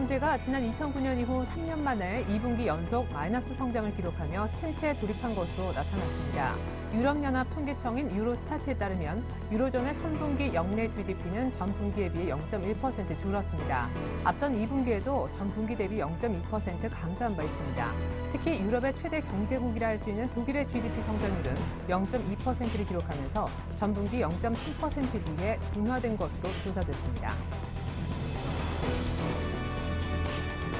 경제가 지난 2009년 이후 3년 만에 2분기 연속 마이너스 성장을 기록하며 침체에 돌입한 것으로 나타났습니다. 유럽연합 통계청인 유로스타트에 따르면 유로존의 3분기 역내 GDP는 전분기에 비해 0.1% 줄었습니다. 앞선 2분기에도 전분기 대비 0.2% 감소한 바 있습니다. 특히 유럽의 최대 경제국이라 할 수 있는 독일의 GDP 성장률은 0.2%를 기록하면서 전분기 0.3%에 비해 둔화된 것으로 조사됐습니다.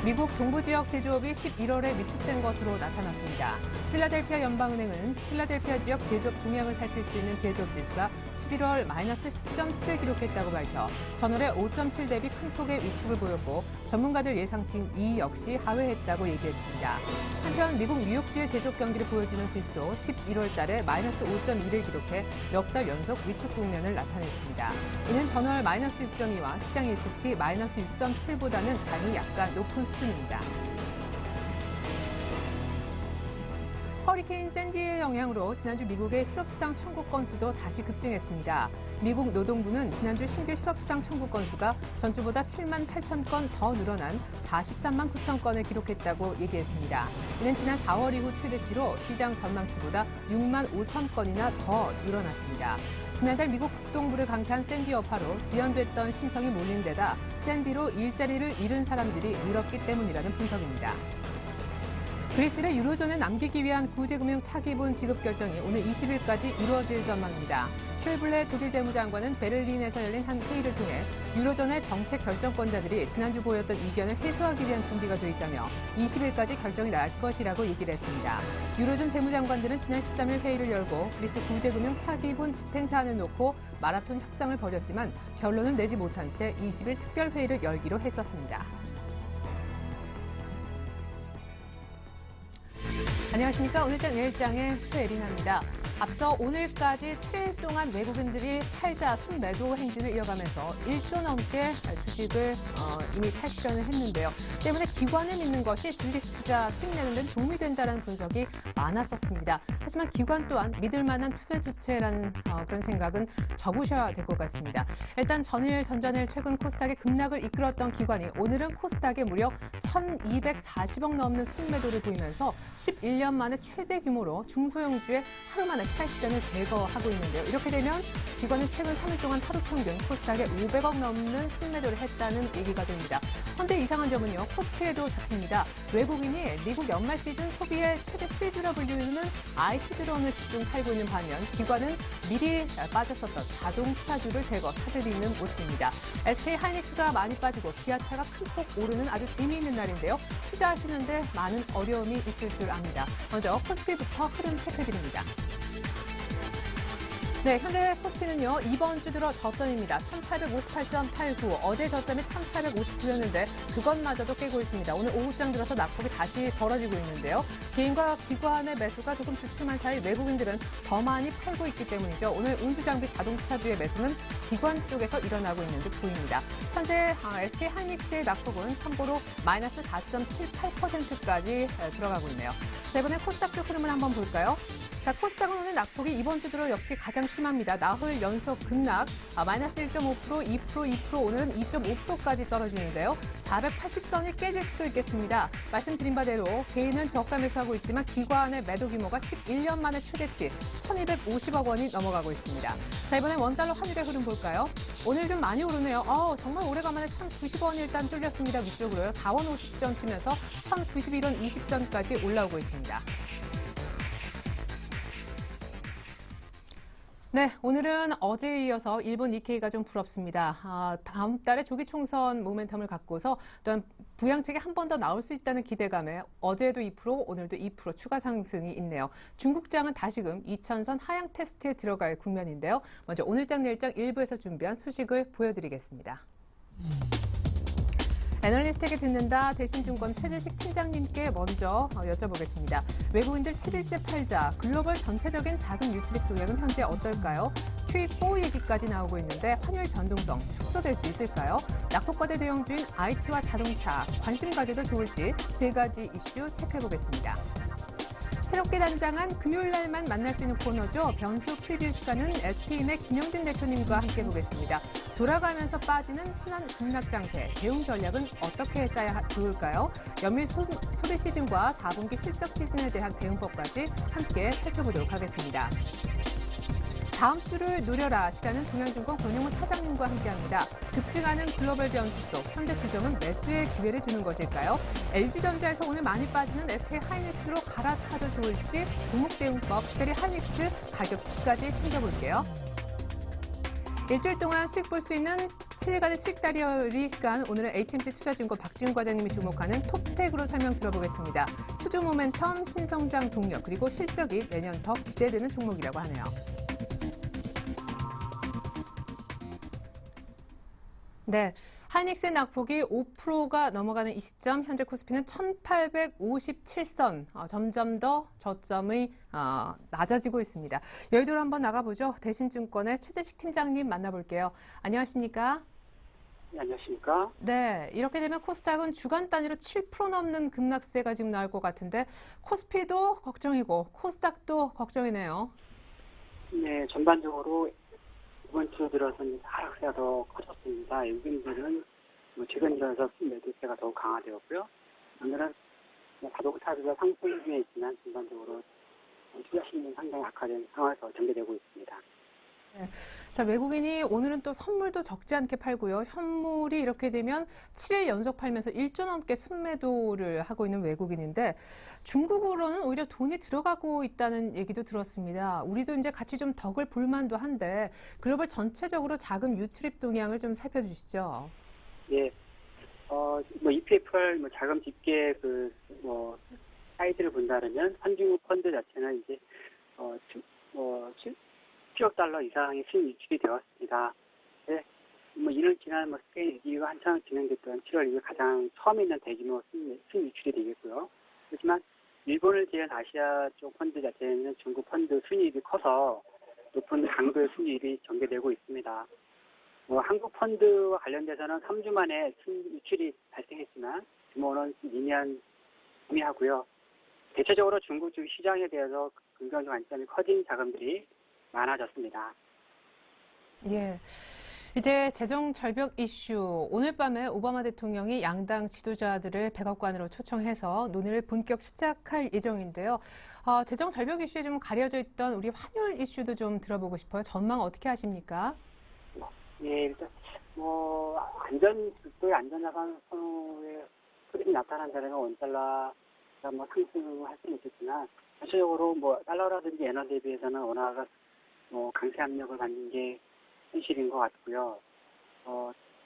미국 동부 지역 제조업이 11월에 위축된 것으로 나타났습니다. 필라델피아 연방은행은 필라델피아 지역 제조업 동향을 살필 수 있는 제조업 지수가 11월 마이너스 10.7을 기록했다고 밝혀 전월에 5.7 대비 큰 폭의 위축을 보였고 전문가들 예상치인 이 역시 하회했다고 얘기했습니다. 한편 미국 뉴욕주의 제조업 경기를 보여주는 지수도 11월 달에 마이너스 5.2를 기록해 몇 달 연속 위축 국면을 나타냈습니다. 이는 전월 마이너스 6.2와 시장 예측치 마이너스 6.7보다는 단위 약간 높은 수준입니다. 허리케인 샌디의 영향으로 지난주 미국의 실업수당 청구 건수도 다시 급증했습니다. 미국 노동부는 지난주 신규 실업수당 청구 건수가 전주보다 7만 8천 건 더 늘어난 43만 9천 건을 기록했다고 얘기했습니다. 이는 지난 4월 이후 최대치로 시장 전망치보다 6만 5천 건이나 더 늘어났습니다. 지난달 미국 국동부를 강타한 샌디 여파로 지연됐던 신청이 몰린 데다 샌디로 일자리를 잃은 사람들이 늘었기 때문이라는 분석입니다. 그리스를 유로존에 남기기 위한 구제금융 차기분 지급 결정이 오늘 20일까지 이루어질 전망입니다. 슐블레 독일 재무장관은 베를린에서 열린 한 회의를 통해 유로존의 정책 결정권자들이 지난주 보였던 이견을 해소하기 위한 준비가 돼 있다며 20일까지 결정이 날 것이라고 얘기를 했습니다. 유로존 재무장관들은 지난 13일 회의를 열고 그리스 구제금융 차기분 집행 사안을 놓고 마라톤 협상을 벌였지만 결론을 내지 못한 채 20일 특별회의를 열기로 했었습니다. 안녕하십니까. 오늘장 내일장의 최예린입니다. 앞서 오늘까지 7일 동안 외국인들이 팔자 순매도 행진을 이어가면서 1조 넘게 주식을 이미 탈실현을 했는데요. 때문에 기관을 믿는 것이 주식 투자 수익 내는 데 도움이 된다는 분석이 많았었습니다. 하지만 기관 또한 믿을 만한 투자 주체라는 그런 생각은 접으셔야 될 것 같습니다. 일단 전일, 전전일 최근 코스닥의 급락을 이끌었던 기관이 오늘은 코스닥에 무려 1,240억 넘는 순매도를 보이면서 11년 만에 최대 규모로 중소형주의 하루 만에 탈실현을 제거하고 있는데요. 이렇게 되면 기관은 최근 3일 동안 하루 평균 코스닥에 500억 넘는 순매도를 했다는 얘기가 됩니다. 그런데 이상한 점은요. 코스피에도 잡힙니다. 외국인이 미국 연말 시즌 소비의 최대 수혜주라 불리는 IT 드론을 집중 팔고 있는 반면 기관은 미리 빠졌었던 자동차주를 대거 사들이는 모습입니다. SK 하이닉스가 많이 빠지고 기아차가 큰 폭 오르는 아주 재미있는 날인데요. 투자하시는데 많은 어려움이 있을 줄 압니다. 먼저 코스피부터 흐름 체크드립니다. 네, 현재 코스피는요, 이번 주 들어 저점입니다. 1858.89, 어제 저점이 1859였는데 그것마저도 깨고 있습니다. 오늘 오후장 들어서 낙폭이 다시 벌어지고 있는데요. 개인과 기관의 매수가 조금 주춤한 사이 외국인들은 더 많이 팔고 있기 때문이죠. 오늘 운수장비 자동차주의 매수는 기관 쪽에서 일어나고 있는 듯 보입니다. 현재 SK 하이닉스의 낙폭은 참고로 마이너스 4.78%까지 들어가고 있네요. 자, 이번에 코스닥 쪽 흐름을 한번 볼까요? 자, 코스닥은 오늘 낙폭이 이번 주 들어 역시 가장 심합니다. 나흘 연속 급락, 마이너스 1.5%, 2%, 오늘은 2.5%까지 떨어지는데요. 480선이 깨질 수도 있겠습니다. 말씀드린 바대로 개인은 저가 매수하고 있지만 기관의 매도 규모가 11년 만에 최대치 1,250억 원이 넘어가고 있습니다. 자, 이번엔 원달러 환율의 흐름 볼까요? 오늘 좀 많이 오르네요. 정말 오래간만에 1,090원 일단 뚫렸습니다. 위쪽으로요. 4원 50전 뛰면서 1,091원 20전까지 올라오고 있습니다. 네, 오늘은 어제에 이어서 일본 니케이가 좀 부럽습니다. 다음 달에 조기 총선 모멘텀을 갖고서 또한 부양책이 한 번 더 나올 수 있다는 기대감에 어제도 2%, 오늘도 2% 추가 상승이 있네요. 중국장은 다시금 2000선 하향 테스트에 들어갈 국면인데요. 먼저 오늘장 내일장 일부에서 준비한 소식을 보여드리겠습니다. 애널리스트에게 듣는다 대신증권 최재식 팀장님께 먼저 여쭤보겠습니다. 외국인들 7일째 팔자, 글로벌 전체적인 자금 유출입 동향은 현재 어떨까요? Q4 얘기까지 나오고 있는데 환율 변동성 축소될 수 있을까요? 낙폭과대 대형주인 IT와 자동차 관심 가져도 좋을지 세 가지 이슈 체크해보겠습니다. 새롭게 단장한 금요일 날만 만날 수 있는 코너죠. 변수 프리뷰 시간은 SK인의 김영진 대표님과 함께 보겠습니다. 돌아가면서 빠지는 순환 급락 장세, 대응 전략은 어떻게 짜야 좋을까요? 연말 소비 시즌과 4분기 실적 시즌에 대한 대응법까지 함께 살펴보도록 하겠습니다. 다음 주를 노려라 시간은 동양증권 권영훈 차장님과 함께합니다. 급증하는 글로벌 변수 속 현대투정은 매수의 기회를 주는 것일까요? LG전자에서 오늘 많이 빠지는 SK하이닉스로 갈아타도 좋을지 종목 대응법, 특별히 하이닉스 가격 숲까지 챙겨볼게요. 일주일 동안 수익 볼 수 있는 7일간의 수익 다리어리 시간, 오늘은 HMC 투자증권 박지훈 과장님이 주목하는 톱텍으로 설명 들어보겠습니다. 수주 모멘텀, 신성장 동력, 그리고 실적이 내년 더 기대되는 종목이라고 하네요. 네, 하이닉스의 낙폭이 5%가 넘어가는 이 시점, 현재 코스피는 1857선, 점점 더 저점이 낮아지고 있습니다. 여의도로 한번 나가보죠. 대신증권의 최재식 팀장님 만나볼게요. 안녕하십니까? 네, 안녕하십니까? 네, 이렇게 되면 코스닥은 주간 단위로 7% 넘는 급락세가 지금 나올 것 같은데 코스피도 걱정이고 코스닥도 걱정이네요. 네, 전반적으로 이번 주 들어서는 하락세가 더 커졌습니다. 외국인들은 최근 들어서 매도세가 더욱 강화되었고요. 오늘은 자동차주가 상승 중에 있지만 전반적으로 투자 심리는 상당히 악화된 상황에서 전개되고 있습니다. 네. 자, 외국인이 오늘은 또 선물도 적지 않게 팔고요. 현물이 이렇게 되면 7일 연속 팔면서 1조 넘게 순매도를 하고 있는 외국인인데 중국으로는 오히려 돈이 들어가고 있다는 얘기도 들었습니다. 우리도 이제 같이 좀 덕을 볼 만도 한데 글로벌 전체적으로 자금 유출입 동향을 좀 살펴주시죠. 예, EPFR 자금 집계 사이트를 본다면 선진국 펀드 자체는 이제 7억 달러 이상의 수익 유출이 되었습니다. 네, 이를 지난 스페인 위기가 한창 진행됐던 7월 이후 가장 처음 있는 대규모 수익 유출이 되겠고요. 하지만 일본을 제외한 아시아 쪽 펀드 자체는 중국 펀드 순이익이 커서 높은 강도의 순이익이 전개되고 있습니다. 한국 펀드와 관련돼서는 3주 만에 수익 유출이 발생했지만 규모는 미미하고요. 대체적으로 중국 쪽 시장에 대해서 긍정적 관점이 커진 자금들이 많아졌습니다. 예. 이제 재정 절벽 이슈. 오늘 밤에 오바마 대통령이 양당 지도자들을 백악관으로 초청해서 논의를 본격 시작할 예정인데요. 재정 절벽 이슈에 좀 가려져 있던 우리 환율 이슈도 좀 들어보고 싶어요. 전망 어떻게 하십니까? 예, 일단 별도의 안전자산 선호의 흐름이 나타난다면 원달러가 상승할 수는 있겠지만 전체적으로 달러라든지 엔화 대비해서는 원화가 강세 압력을 받는 게 현실인 것 같고요.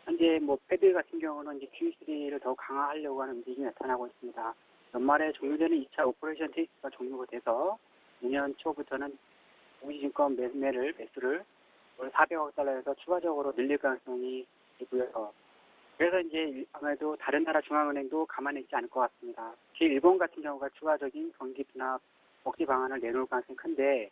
현재 패드 같은 경우는 이제 QE3를 더 강화하려고 하는 움직임이 나타나고 있습니다. 연말에 종료되는 2차 오퍼레이션 테이스가 종료가 돼서 내년 초부터는 무기증권 매수를 400억 달러에서 추가적으로 늘릴 가능성이 있고요. 그래서 이제 아무래도 다른 나라 중앙은행도 가만히 있지 않을 것 같습니다. 특히 일본 같은 경우가 추가적인 경기 둔화 억제 방안을 내놓을 가능성이 큰데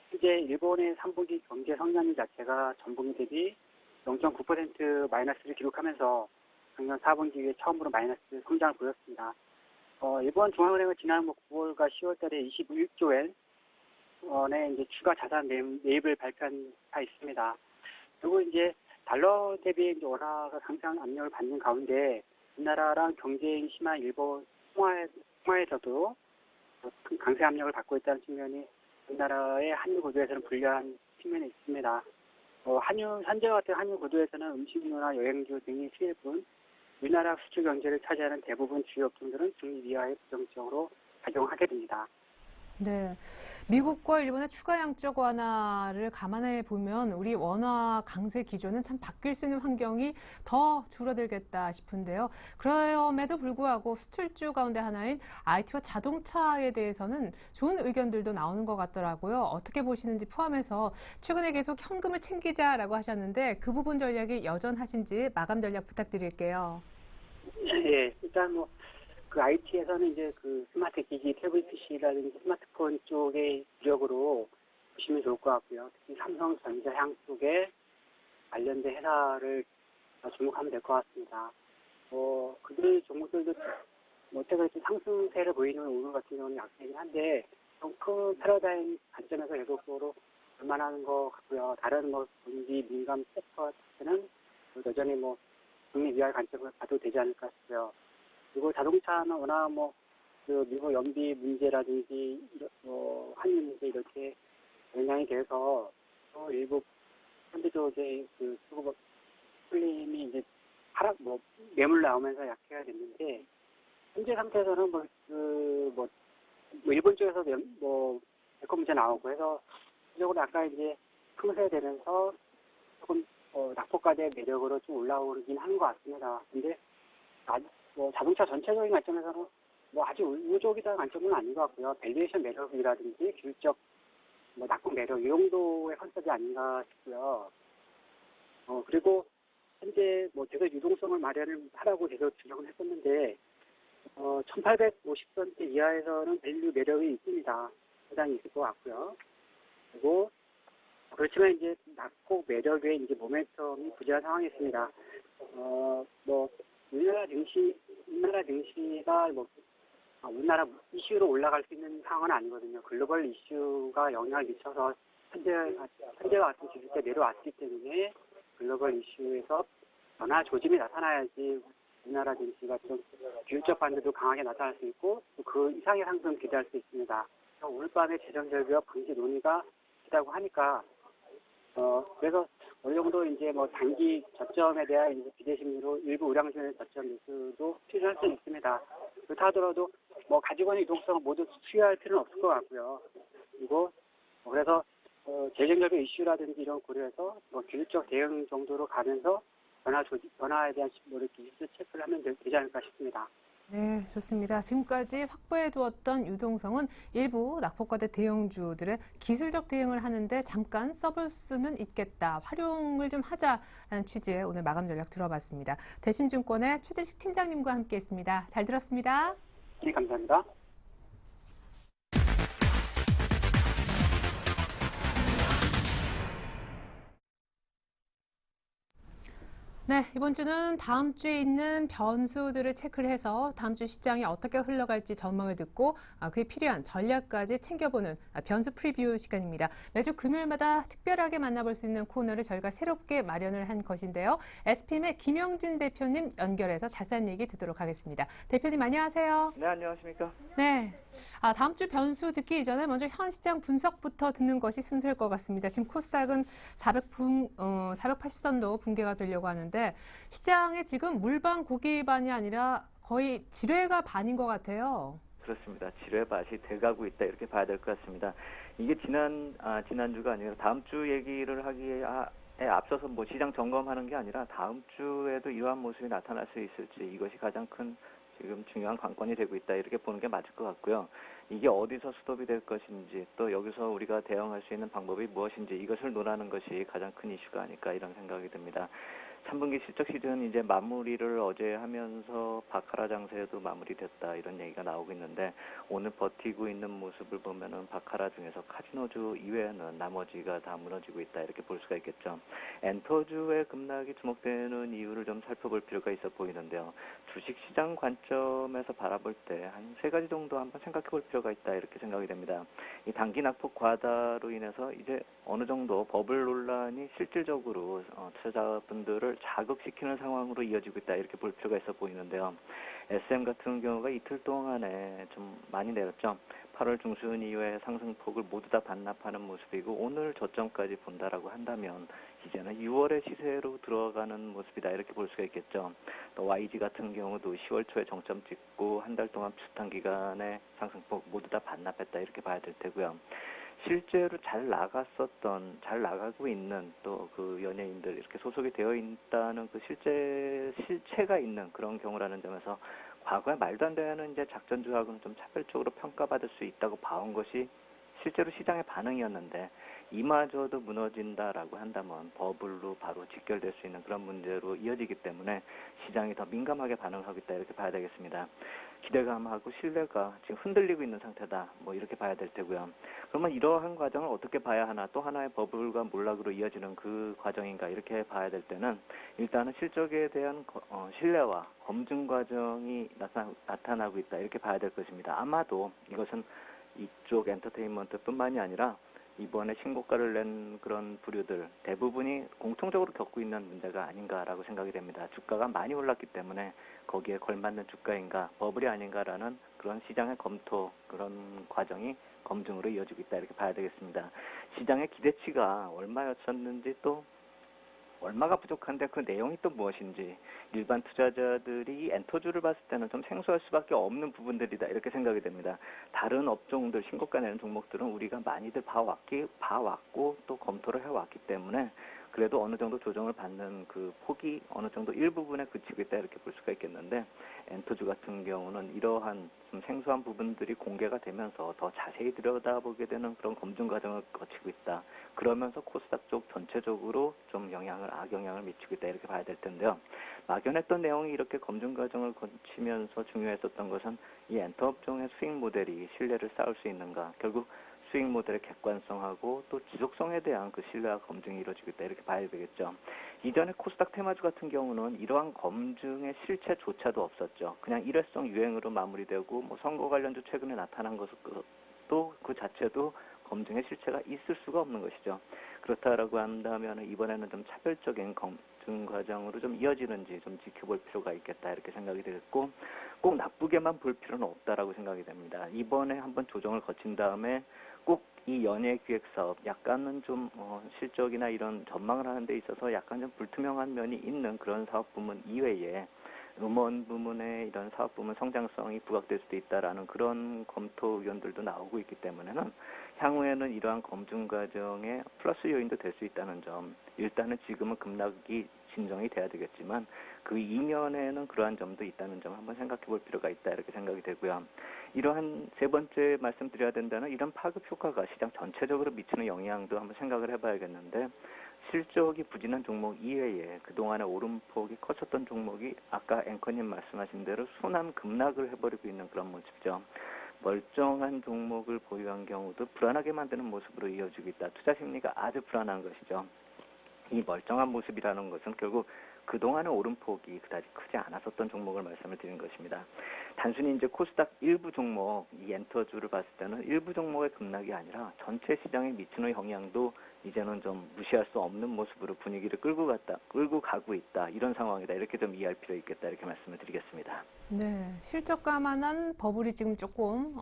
현재 일본의 3분기 경제 성장률 자체가 전분기 대비 0.9% 마이너스를 기록하면서 작년 4분기에 처음으로 마이너스 성장을 보였습니다. 일본 중앙은행은 지난 9월과 10월달에 21조 원의 이제 추가 자산 매입을 발표한 바 있습니다. 그리고 이제 달러 대비 이제 원화가 상승 압력을 받는 가운데 우리나라랑 경쟁이 심한 일본 통화에서도 큰 강세 압력을 받고 있다는 측면이 우리나라의 한유 구도에서는 불리한 측면이 있습니다. 현재 같은 한유 구도에서는 음식료나 여행주 등이 수입은 우리나라 수출 경제를 차지하는 대부분 주요 업종들은 중립 이하의 부정적으로 작용하게 됩니다. 네, 미국과 일본의 추가 양적 완화를 감안해 보면 우리 원화 강세 기조는 참 바뀔 수 있는 환경이 더 줄어들겠다 싶은데요. 그럼에도 불구하고 수출주 가운데 하나인 IT와 자동차에 대해서는 좋은 의견들도 나오는 것 같더라고요. 어떻게 보시는지 포함해서 최근에 계속 현금을 챙기자라고 하셨는데 그 부분 전략이 여전하신지 마감 전략 부탁드릴게요. 예, 일단 IT에서는 이제 스마트 기기, 태블릿 PC라든지 스마트폰 쪽의 주력으로 보시면 좋을 것 같고요. 특히 삼성전자 향 쪽에 관련된 회사를 주목하면 될 것 같습니다. 그들 종목들도 어떻게 상승세를 보이는 오늘 같은 경우는 약세이긴 한데 큰 패러다임 관점에서 계속적으로 볼만한 것 같고요. 다른 뭐 경기 민감 섹터 자체는 여전히 뭐 국민 위할 관점을 봐도 되지 않을까 싶고요. 그리고 자동차는 워낙 뭐 그 미국 연비 문제라든지 한일 문제 이렇게 영향이 돼서 일부 현대적인 그 수급 풀림이 이제 하락 매물 나오면서 약해가 됐는데 현재 상태에서는 일본 쪽에서 에코 문제 나오고 해서 전적으로 아까 이제 상쇄되면서 조금 낙폭과대 매력으로 좀 올라오긴 하는 것 같습니다. 근데 아직 자동차 전체적인 관점에서는 아주 우호적이다는 관점은 아닌 것 같고요. 밸류에이션 매력이라든지 기술적 낙폭 매력 이 정도의 컨셉이 아닌가 싶고요. 그리고 현재 계속 유동성을 마련을 하라고 계속 주장을 했었는데 1850선대 이하에서는 밸류 매력이 있습니다. 상당히 있을 것 같고요. 그리고 그렇지만 이제 낙폭 매력에 이제 모멘텀이 부재한 상황이 있습니다. 우리나라 증시가 우리나라 이슈로 올라갈 수 있는 상황은 아니거든요. 글로벌 이슈가 영향을 미쳐서 현재와 같은 기술때 내려왔기 때문에 글로벌 이슈에서 변화 조짐이 나타나야지 우리나라 증시가 좀 기술적 반대도 강하게 나타날 수 있고 또 그 이상의 상승 기대할 수 있습니다. 오늘 밤에 재정절벽 방지 논의가 있다고 하니까 그래서 어느 정도 이제 단기 저점에 대한 이제 기대 심리로 일부 우량주의 저점 뉴스도 필요할 수 있습니다. 그렇다 하더라도 가지고 있는 유동성을 모두 수여할 필요는 없을 것 같고요. 그리고 그래서 재정적인 이슈라든지 이런 고려해서 기술적 대응 정도로 가면서 변화에 대한 이렇게 뉴스 체크를 하면 되지 않을까 싶습니다. 네, 좋습니다. 지금까지 확보해 두었던 유동성은 일부 낙폭과대 대형주들의 기술적 대응을 하는데 잠깐 써볼 수는 있겠다. 활용을 좀 하자라는 취지의 오늘 마감 전략 들어봤습니다. 대신증권의 최재식 팀장님과 함께했습니다. 잘 들었습니다. 네, 감사합니다. 네, 이번 주는 다음 주에 있는 변수들을 체크를 해서 다음 주 시장이 어떻게 흘러갈지 전망을 듣고 그에 필요한 전략까지 챙겨보는 변수 프리뷰 시간입니다. 매주 금요일마다 특별하게 만나볼 수 있는 코너를 저희가 새롭게 마련을 한 것인데요. SPM의 김영진 대표님 연결해서 자세한 얘기 듣도록 하겠습니다. 대표님 안녕하세요. 네, 안녕하십니까? 네. 다음 주 변수 듣기 이전에 먼저 현 시장 분석부터 듣는 것이 순서일 것 같습니다. 지금 코스닥은 480선도 붕괴가 되려고 하는데 시장에 지금 물반 고기반이 아니라 거의 지뢰가 반인 것 같아요. 그렇습니다. 지뢰 밭이 돼가고 있다 이렇게 봐야 될 것 같습니다. 이게 지난주가 아니라 다음 주 얘기를 하기에 앞서서 시장 점검하는 게 아니라 다음 주에도 이러한 모습이 나타날 수 있을지 이것이 가장 큰 지금 중요한 관건이 되고 있다 이렇게 보는 게 맞을 것 같고요. 이게 어디서 스톱이 될 것인지 또 여기서 우리가 대응할 수 있는 방법이 무엇인지 이것을 논하는 것이 가장 큰 이슈가 아닐까 이런 생각이 듭니다. 3분기 실적 시즌 이제 마무리를 어제 하면서 바카라 장세도 마무리됐다 이런 얘기가 나오고 있는데 오늘 버티고 있는 모습을 보면은 바카라 중에서 카지노주 이외에는 나머지가 다 무너지고 있다 이렇게 볼 수가 있겠죠. 엔터주의 급락이 주목되는 이유를 좀 살펴볼 필요가 있어 보이는데요. 주식시장 관점에서 바라볼 때 한 세 가지 정도 한번 생각해 볼 필요가 있다 이렇게 생각이 됩니다. 이 단기 낙폭 과다로 인해서 이제 어느 정도 버블 논란이 실질적으로 투자자분들을 자극시키는 상황으로 이어지고 있다 이렇게 볼 필요가 있어 보이는데요. SM 같은 경우가 이틀 동안에 좀 많이 내렸죠. 8월 중순 이후에 상승폭을 모두 다 반납하는 모습이고 오늘 저점까지 본다라고 한다면 이제는 6월의 시세로 들어가는 모습이다 이렇게 볼 수가 있겠죠. 또 YG 같은 경우도 10월 초에 정점 찍고 한 달 동안 비슷한 기간에 상승폭 모두 다 반납했다 이렇게 봐야 될 테고요. 실제로 잘 나가고 있는 또 그 연예인들 이렇게 소속이 되어 있다는 그 실체가 있는 그런 경우라는 점에서 과거에 말도 안 되는 이제 작전주하고는 좀 차별적으로 평가받을 수 있다고 봐온 것이 실제로 시장의 반응이었는데 이마저도 무너진다라고 한다면 버블로 바로 직결될 수 있는 그런 문제로 이어지기 때문에 시장이 더 민감하게 반응하고 있다 이렇게 봐야 되겠습니다. 기대감하고 신뢰가 지금 흔들리고 있는 상태다 이렇게 봐야 될 테고요. 그러면 이러한 과정을 어떻게 봐야 하나 또 하나의 버블과 몰락으로 이어지는 그 과정인가 이렇게 봐야 될 때는 일단은 실적에 대한 신뢰와 검증 과정이 나타나고 있다 이렇게 봐야 될 것입니다. 아마도 이것은 이쪽 엔터테인먼트뿐만이 아니라 이번에 신고가를 낸 그런 부류들 대부분이 공통적으로 겪고 있는 문제가 아닌가라고 생각이 됩니다. 주가가 많이 올랐기 때문에 거기에 걸맞는 주가인가, 버블이 아닌가라는 그런 시장의 검토, 그런 과정이 검증으로 이어지고 있다 이렇게 봐야 되겠습니다. 시장의 기대치가 얼마였었는지 또 얼마가 부족한데 그 내용이 또 무엇인지 일반 투자자들이 엔터주를 봤을 때는 좀 생소할 수밖에 없는 부분들이다 이렇게 생각이 됩니다. 다른 업종들 신고가 내는 종목들은 우리가 많이들 봐왔고 또 검토를 해왔기 때문에 그래도 어느 정도 조정을 받는 그 폭이 어느 정도 일부분에 그치고 있다 이렇게 볼 수가 있겠는데 엔터주 같은 경우는 이러한 좀 생소한 부분들이 공개가 되면서 더 자세히 들여다보게 되는 그런 검증 과정을 거치고 있다. 그러면서 코스닥 쪽 전체적으로 좀 악영향을 미치고 있다 이렇게 봐야 될 텐데요. 막연했던 내용이 이렇게 검증 과정을 거치면서 중요했었던 것은 이 엔터 업종의 수익 모델이 신뢰를 쌓을 수 있는가. 결국 수익 모델의 객관성하고 또 지속성에 대한 그 신뢰와 검증이 이루어지고 있다 이렇게 봐야 되겠죠. 이전에 코스닥 테마주 같은 경우는 이러한 검증의 실체조차도 없었죠. 그냥 일회성 유행으로 마무리되고 뭐 선거 관련주 최근에 나타난 것도 그 자체도 검증의 실체가 있을 수가 없는 것이죠. 그렇다라고 한다면 이번에는 좀 차별적인 검증 과정으로 좀 이어지는지 좀 지켜볼 필요가 있겠다 이렇게 생각이 되겠고 꼭 나쁘게만 볼 필요는 없다라고 생각이 됩니다. 이번에 한번 조정을 거친 다음에 꼭 이 연예 기획 사업 약간은 좀 실적이나 이런 전망을 하는 데 있어서 약간 좀 불투명한 면이 있는 그런 사업 부문 이외에 음원 부문의 이런 사업 부문 성장성이 부각될 수도 있다라는 그런 검토 의견들도 나오고 있기 때문에는 향후에는 이러한 검증 과정의 플러스 요인도 될 수 있다는 점, 일단은 지금은 급락이 진정이 돼야 되겠지만 그 이면에는 그러한 점도 있다는 점 한번 생각해 볼 필요가 있다 이렇게 생각이 되고요. 이러한 세 번째 말씀드려야 된다는 이런 파급 효과가 시장 전체적으로 미치는 영향도 한번 생각을 해봐야겠는데 실적이 부진한 종목 이외에 그동안의 오름폭이 컸었던 종목이 아까 앵커님 말씀하신 대로 순환 급락을 해버리고 있는 그런 모습이죠. 멀쩡한 종목을 보유한 경우도 불안하게 만드는 모습으로 이어지고 있다. 투자 심리가 아주 불안한 것이죠. 이 멀쩡한 모습이라는 것은 결국 그동안의 오름폭이 그다지 크지 않았었던 종목을 말씀을 드린 것입니다. 단순히 이제 코스닥 일부 종목, 이 엔터주를 봤을 때는 일부 종목의 급락이 아니라 전체 시장에 미치는 영향도 이제는 좀 무시할 수 없는 모습으로 분위기를 끌고 가고 있다. 이런 상황이다. 이렇게 좀 이해할 필요 있겠다. 이렇게 말씀을 드리겠습니다. 네, 실적가만한 버블이 지금 조금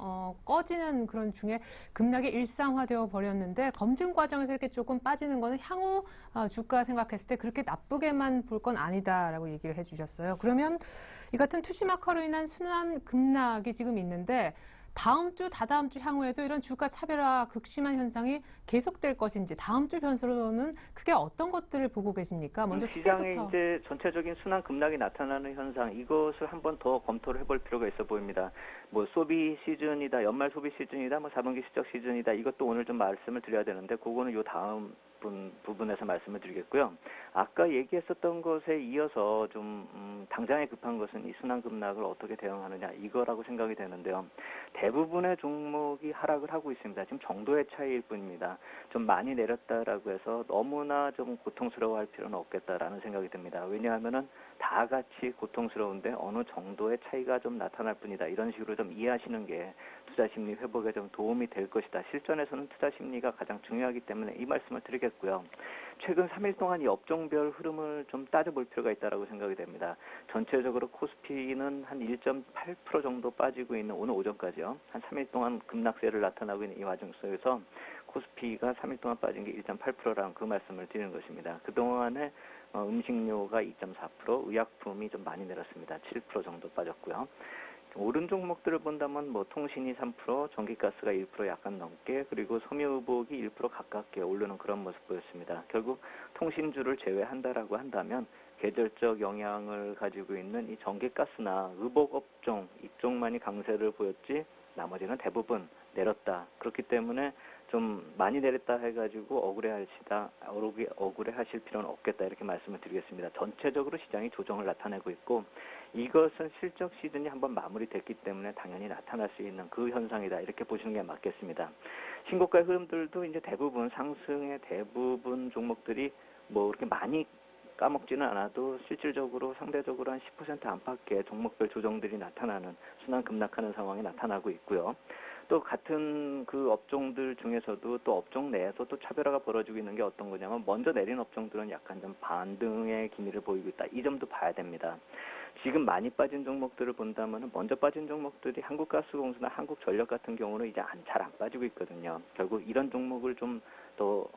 꺼지는 그런 중에 급락이 일상화되어 버렸는데 검증 과정에서 이렇게 조금 빠지는 거는 향후 주가 생각했을 때 그렇게 나쁘게만 볼 건 아니다라고 얘기를 해주셨어요. 그러면 이 같은 투시마카로 인한 순환 급락이 지금 있는데 다음 주, 다다음 주 향후에도 이런 주가 차별화 극심한 현상이 계속될 것인지 다음 주 변수로는 크게 어떤 것들을 보고 계십니까? 먼저 시장에 스펙부터. 이제 전체적인 순환 급락이 나타나는 현상 이것을 한번 더 검토를 해볼 필요가 있어 보입니다. 뭐 소비 시즌이다, 연말 소비 시즌이다, 뭐 4분기 실적 시즌이다 이것도 오늘 좀 말씀을 드려야 되는데 그거는 요 다음 부분에서 말씀을 드리겠고요. 아까 얘기했었던 것에 이어서 좀 당장에 급한 것은 이 순환 급락을 어떻게 대응하느냐 이거라고 생각이 되는데요. 대부분의 종목이 하락을 하고 있습니다. 지금 정도의 차이일 뿐입니다. 좀 많이 내렸다라고 해서 너무나 좀 고통스러워할 필요는 없겠다라는 생각이 듭니다. 왜냐하면은 다 같이 고통스러운데 어느 정도의 차이가 좀 나타날 뿐이다. 이런 식으로 좀 이해하시는 게 투자 심리 회복에 좀 도움이 될 것이다. 실전에서는 투자 심리가 가장 중요하기 때문에 이 말씀을 드리겠고요. 최근 3일 동안 이 업종별 흐름을 좀 따져볼 필요가 있다고 생각이 됩니다. 전체적으로 코스피는 한 1.8% 정도 빠지고 있는 오늘 오전까지요. 한 3일 동안 급락세를 나타나고 있는 이 와중 속에서 코스피가 3일 동안 빠진 게 1.8%라는 그 말씀을 드리는 것입니다. 그동안에 음식료가 2.4%, 의약품이 좀 많이 내렸습니다. 7% 정도 빠졌고요. 오른 종목들을 본다면 뭐 통신이 3%, 전기가스가 1% 약간 넘게, 그리고 섬유의복이 1% 가깝게 오르는 그런 모습 보였습니다. 결국 통신주를 제외한다라고 한다면 계절적 영향을 가지고 있는 이 전기가스나 의복업종 이쪽만이 강세를 보였지 나머지는 대부분 내렸다. 그렇기 때문에 좀 많이 내렸다 해가지고 억울해하실 필요는 없겠다 이렇게 말씀을 드리겠습니다. 전체적으로 시장이 조정을 나타내고 있고 이것은 실적 시즌이 한번 마무리됐기 때문에 당연히 나타날 수 있는 그 현상이다 이렇게 보시는 게 맞겠습니다. 신고가의 흐름들도 이제 대부분 상승의 대부분 종목들이 뭐 그렇게 많이 까먹지는 않아도 실질적으로 상대적으로 한 10% 안팎의 종목별 조정들이 나타나는 순환 급락하는 상황이 나타나고 있고요. 또 같은 그 업종들 중에서도 또 업종 내에서 또 차별화가 벌어지고 있는 게 어떤 거냐면 먼저 내린 업종들은 약간 좀 반등의 기미를 보이고 있다. 이 점도 봐야 됩니다. 지금 많이 빠진 종목들을 본다면 먼저 빠진 종목들이 한국가스공사나 한국전력 같은 경우는 이제 잘 안 빠지고 있거든요. 결국 이런 종목을 좀 더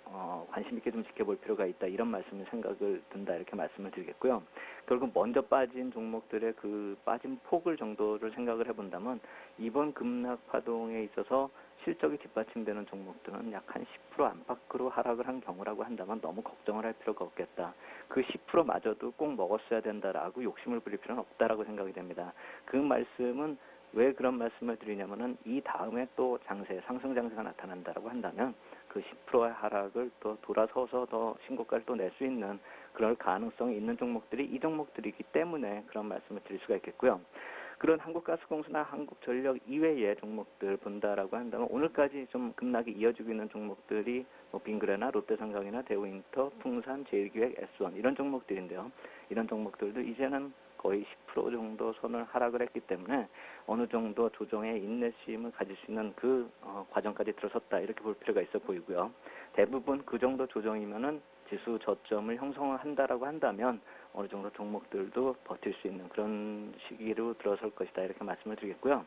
관심 있게 좀 지켜볼 필요가 있다. 이런 말씀을 생각을 든다. 이렇게 말씀을 드리겠고요. 결국 먼저 빠진 종목들의 그 빠진 폭을 정도를 생각을 해본다면 이번 급락 파동에 있어서 실적이 뒷받침되는 종목들은 약 한 10% 안팎으로 하락을 한 경우라고 한다면 너무 걱정을 할 필요가 없겠다. 그 10%마저도 꼭 먹었어야 된다라고 욕심을 부릴 필요는 없다라고 생각이 됩니다. 그 말씀은 왜 그런 말씀을 드리냐면은 이 다음에 또 상승 장세가 나타난다라고 한다면 그 10%의 하락을 또 돌아서서 더 신고가를 또 낼 수 있는 그럴 가능성이 있는 종목들이 이 종목들이기 때문에 그런 말씀을 드릴 수가 있겠고요. 그런 한국가스공사나 한국전력 이외의 종목들 본다라고 한다면 오늘까지 좀 급락이 이어지고 있는 종목들이 뭐 빙그레나 롯데상강이나 대우인터, 풍산, 제일기획, S1 이런 종목들인데요. 이런 종목들도 이제는 거의 10% 정도 선을 하락을 했기 때문에 어느 정도 조정의 인내심을 가질 수 있는 그 과정까지 들어섰다 이렇게 볼 필요가 있어 보이고요. 대부분 그 정도 조정이면은 지수 저점을 형성한다라고 한다면 어느 정도 종목들도 버틸 수 있는 그런 시기로 들어설 것이다 이렇게 말씀을 드리겠고요.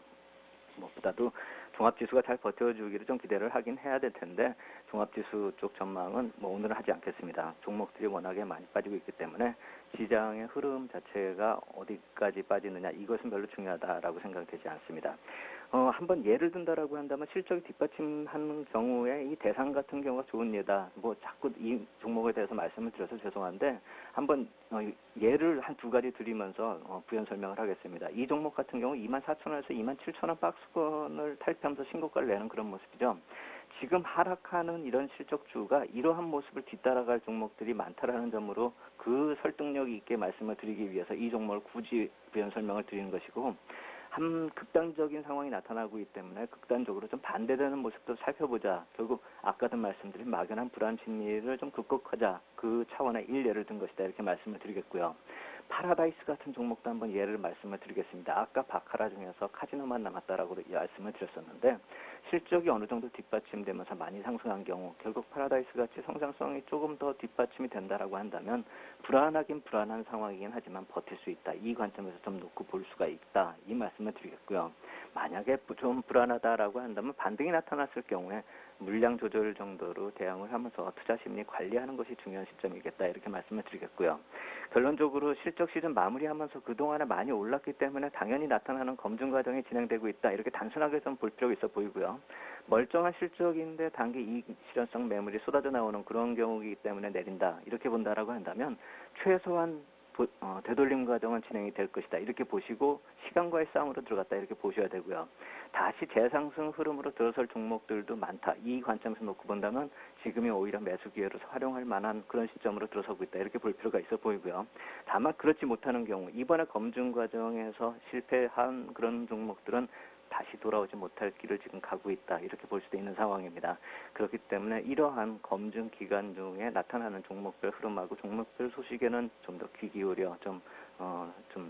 무엇보다도 종합지수가 잘 버텨주기를 좀 기대를 하긴 해야 될 텐데 종합지수 쪽 전망은 뭐 오늘은 하지 않겠습니다. 종목들이 워낙에 많이 빠지고 있기 때문에 시장의 흐름 자체가 어디까지 빠지느냐 이것은 별로 중요하다라고 생각되지 않습니다. 한번 예를 든다라고 한다면 실적이 뒷받침하는 경우에 이 대상 같은 경우가 좋은 예다. 뭐 자꾸 이 종목에 대해서 말씀을 드려서 죄송한데 한번 예를 한 두 가지 드리면서 부연 설명을 하겠습니다. 이 종목 같은 경우 24,000원에서 27,000원 박스권을 탈피하면서 신고가를 내는 그런 모습이죠. 지금 하락하는 이런 실적주가 이러한 모습을 뒤따라갈 종목들이 많다라는 점으로 그 설득력 있게 말씀을 드리기 위해서 이 종목을 굳이 부연 설명을 드리는 것이고 한 극단적인 상황이 나타나고 있기 때문에 극단적으로 좀 반대되는 모습도 살펴보자. 결국 아까도 말씀드린 막연한 불안 심리를 좀 극복하자. 그 차원의 일례를 든 것이다. 이렇게 말씀을 드리겠고요. 파라다이스 같은 종목도 한번 예를 말씀을 드리겠습니다. 아까 바카라 중에서 카지노만 남았다라고 말씀을 드렸었는데 실적이 어느 정도 뒷받침되면서 많이 상승한 경우 결국 파라다이스 같이 성장성이 조금 더 뒷받침이 된다라고 한다면 불안하긴 불안한 상황이긴 하지만 버틸 수 있다. 이 관점에서 좀 놓고 볼 수가 있다. 이 말씀을 드리겠고요. 만약에 좀 불안하다라고 한다면 반등이 나타났을 경우에 물량 조절 정도로 대응을 하면서 투자 심리 관리하는 것이 중요한 시점이겠다. 이렇게 말씀을 드리겠고요. 결론적으로 실적 시즌 마무리하면서 그동안에 많이 올랐기 때문에 당연히 나타나는 검증 과정이 진행되고 있다. 이렇게 단순하게 좀 볼 필요가 있어 보이고요. 멀쩡한 실적인데 단기 이익 실현성 매물이 쏟아져 나오는 그런 경우이기 때문에 내린다. 이렇게 본다라고 한다면 최소한 되돌림 과정은 진행이 될 것이다. 이렇게 보시고 시간과의 싸움으로 들어갔다. 이렇게 보셔야 되고요. 다시 재상승 흐름으로 들어설 종목들도 많다. 이 관점에서 놓고 본다면 지금이 오히려 매수 기회로 활용할 만한 그런 시점으로 들어서고 있다. 이렇게 볼 필요가 있어 보이고요. 다만 그렇지 못하는 경우 이번에 검증 과정에서 실패한 그런 종목들은 다시 돌아오지 못할 길을 지금 가고 있다. 이렇게 볼 수도 있는 상황입니다. 그렇기 때문에 이러한 검증 기간 중에 나타나는 종목별 흐름하고 종목별 소식에는 좀 더 귀 기울여 좀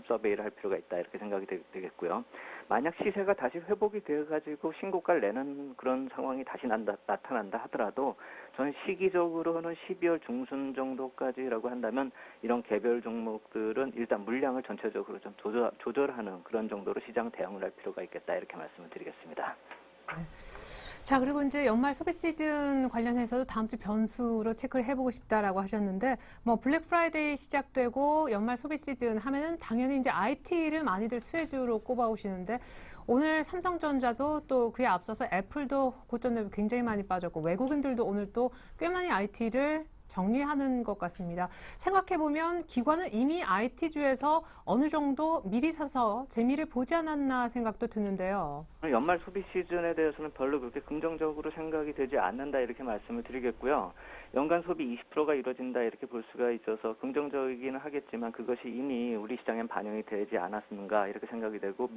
서베이를 할 필요가 있다. 이렇게 생각이 되겠고요. 만약 시세가 다시 회복이 되어가지고 신고가를 내는 그런 상황이 다시 나타난다 하더라도 저는 시기적으로는 12월 중순 정도까지라고 한다면 이런 개별 종목들은 일단 물량을 전체적으로 좀 조절하는 그런 정도로 시장 대응을 할 필요가 있겠다. 이렇게 말씀을 드리겠습니다. 자, 그리고 이제 연말 소비 시즌 관련해서도 다음 주 변수로 체크를 해보고 싶다라고 하셨는데, 뭐 블랙 프라이데이 시작되고 연말 소비 시즌 하면은 당연히 이제 IT를 많이들 수혜주로 꼽아오시는데, 오늘 삼성전자도 또 그에 앞서서 애플도 고점 대비 굉장히 많이 빠졌고, 외국인들도 오늘 또 꽤 많이 IT를 정리하는 것 같습니다. 생각해보면 기관은 이미 IT주에서 어느 정도 미리 사서 재미를 보지 않았나 생각도 드는데요. 연말 소비 시즌에 대해서는 별로 그렇게 긍정적으로 생각이 되지 않는다 이렇게 말씀을 드리겠고요. 연간 소비 20%가 이루어진다 이렇게 볼 수가 있어서 긍정적이기는 하겠지만 그것이 이미 우리 시장엔 반영이 되지 않았는가 이렇게 생각이 되고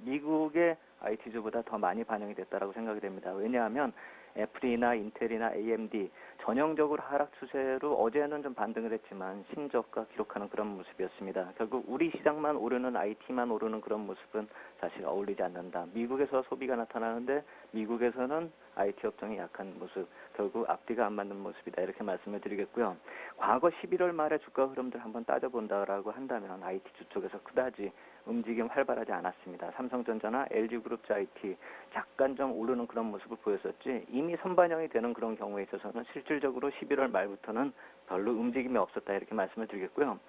미국의 IT주보다 더 많이 반영이 됐다라고 생각이 됩니다. 왜냐하면 애플이나 인텔이나 AMD 전형적으로 하락 추세로 어제는 좀 반등을 했지만 신저가 기록하는 그런 모습이었습니다. 결국 우리 시장만 오르는 IT만 오르는 그런 모습은 사실 어울리지 않는다. 미국에서 소비가 나타나는데 미국에서는 IT 업종이 약한 모습, 결국 앞뒤가 안 맞는 모습이다. 이렇게 말씀을 드리겠고요. 과거 11월 말에 주가 흐름들 한번 따져본다라고 한다면 IT 주 쪽에서 그다지 움직임 활발하지 않았습니다. 삼성전자나 LG그룹자 IT 잠깐 좀 오르는 그런 모습을 보였었지 이미 선반영이 되는 그런 경우에 있어서는 실질적으로 11월 말부터는 별로 움직임이 없었다 이렇게 말씀을 드리겠고요.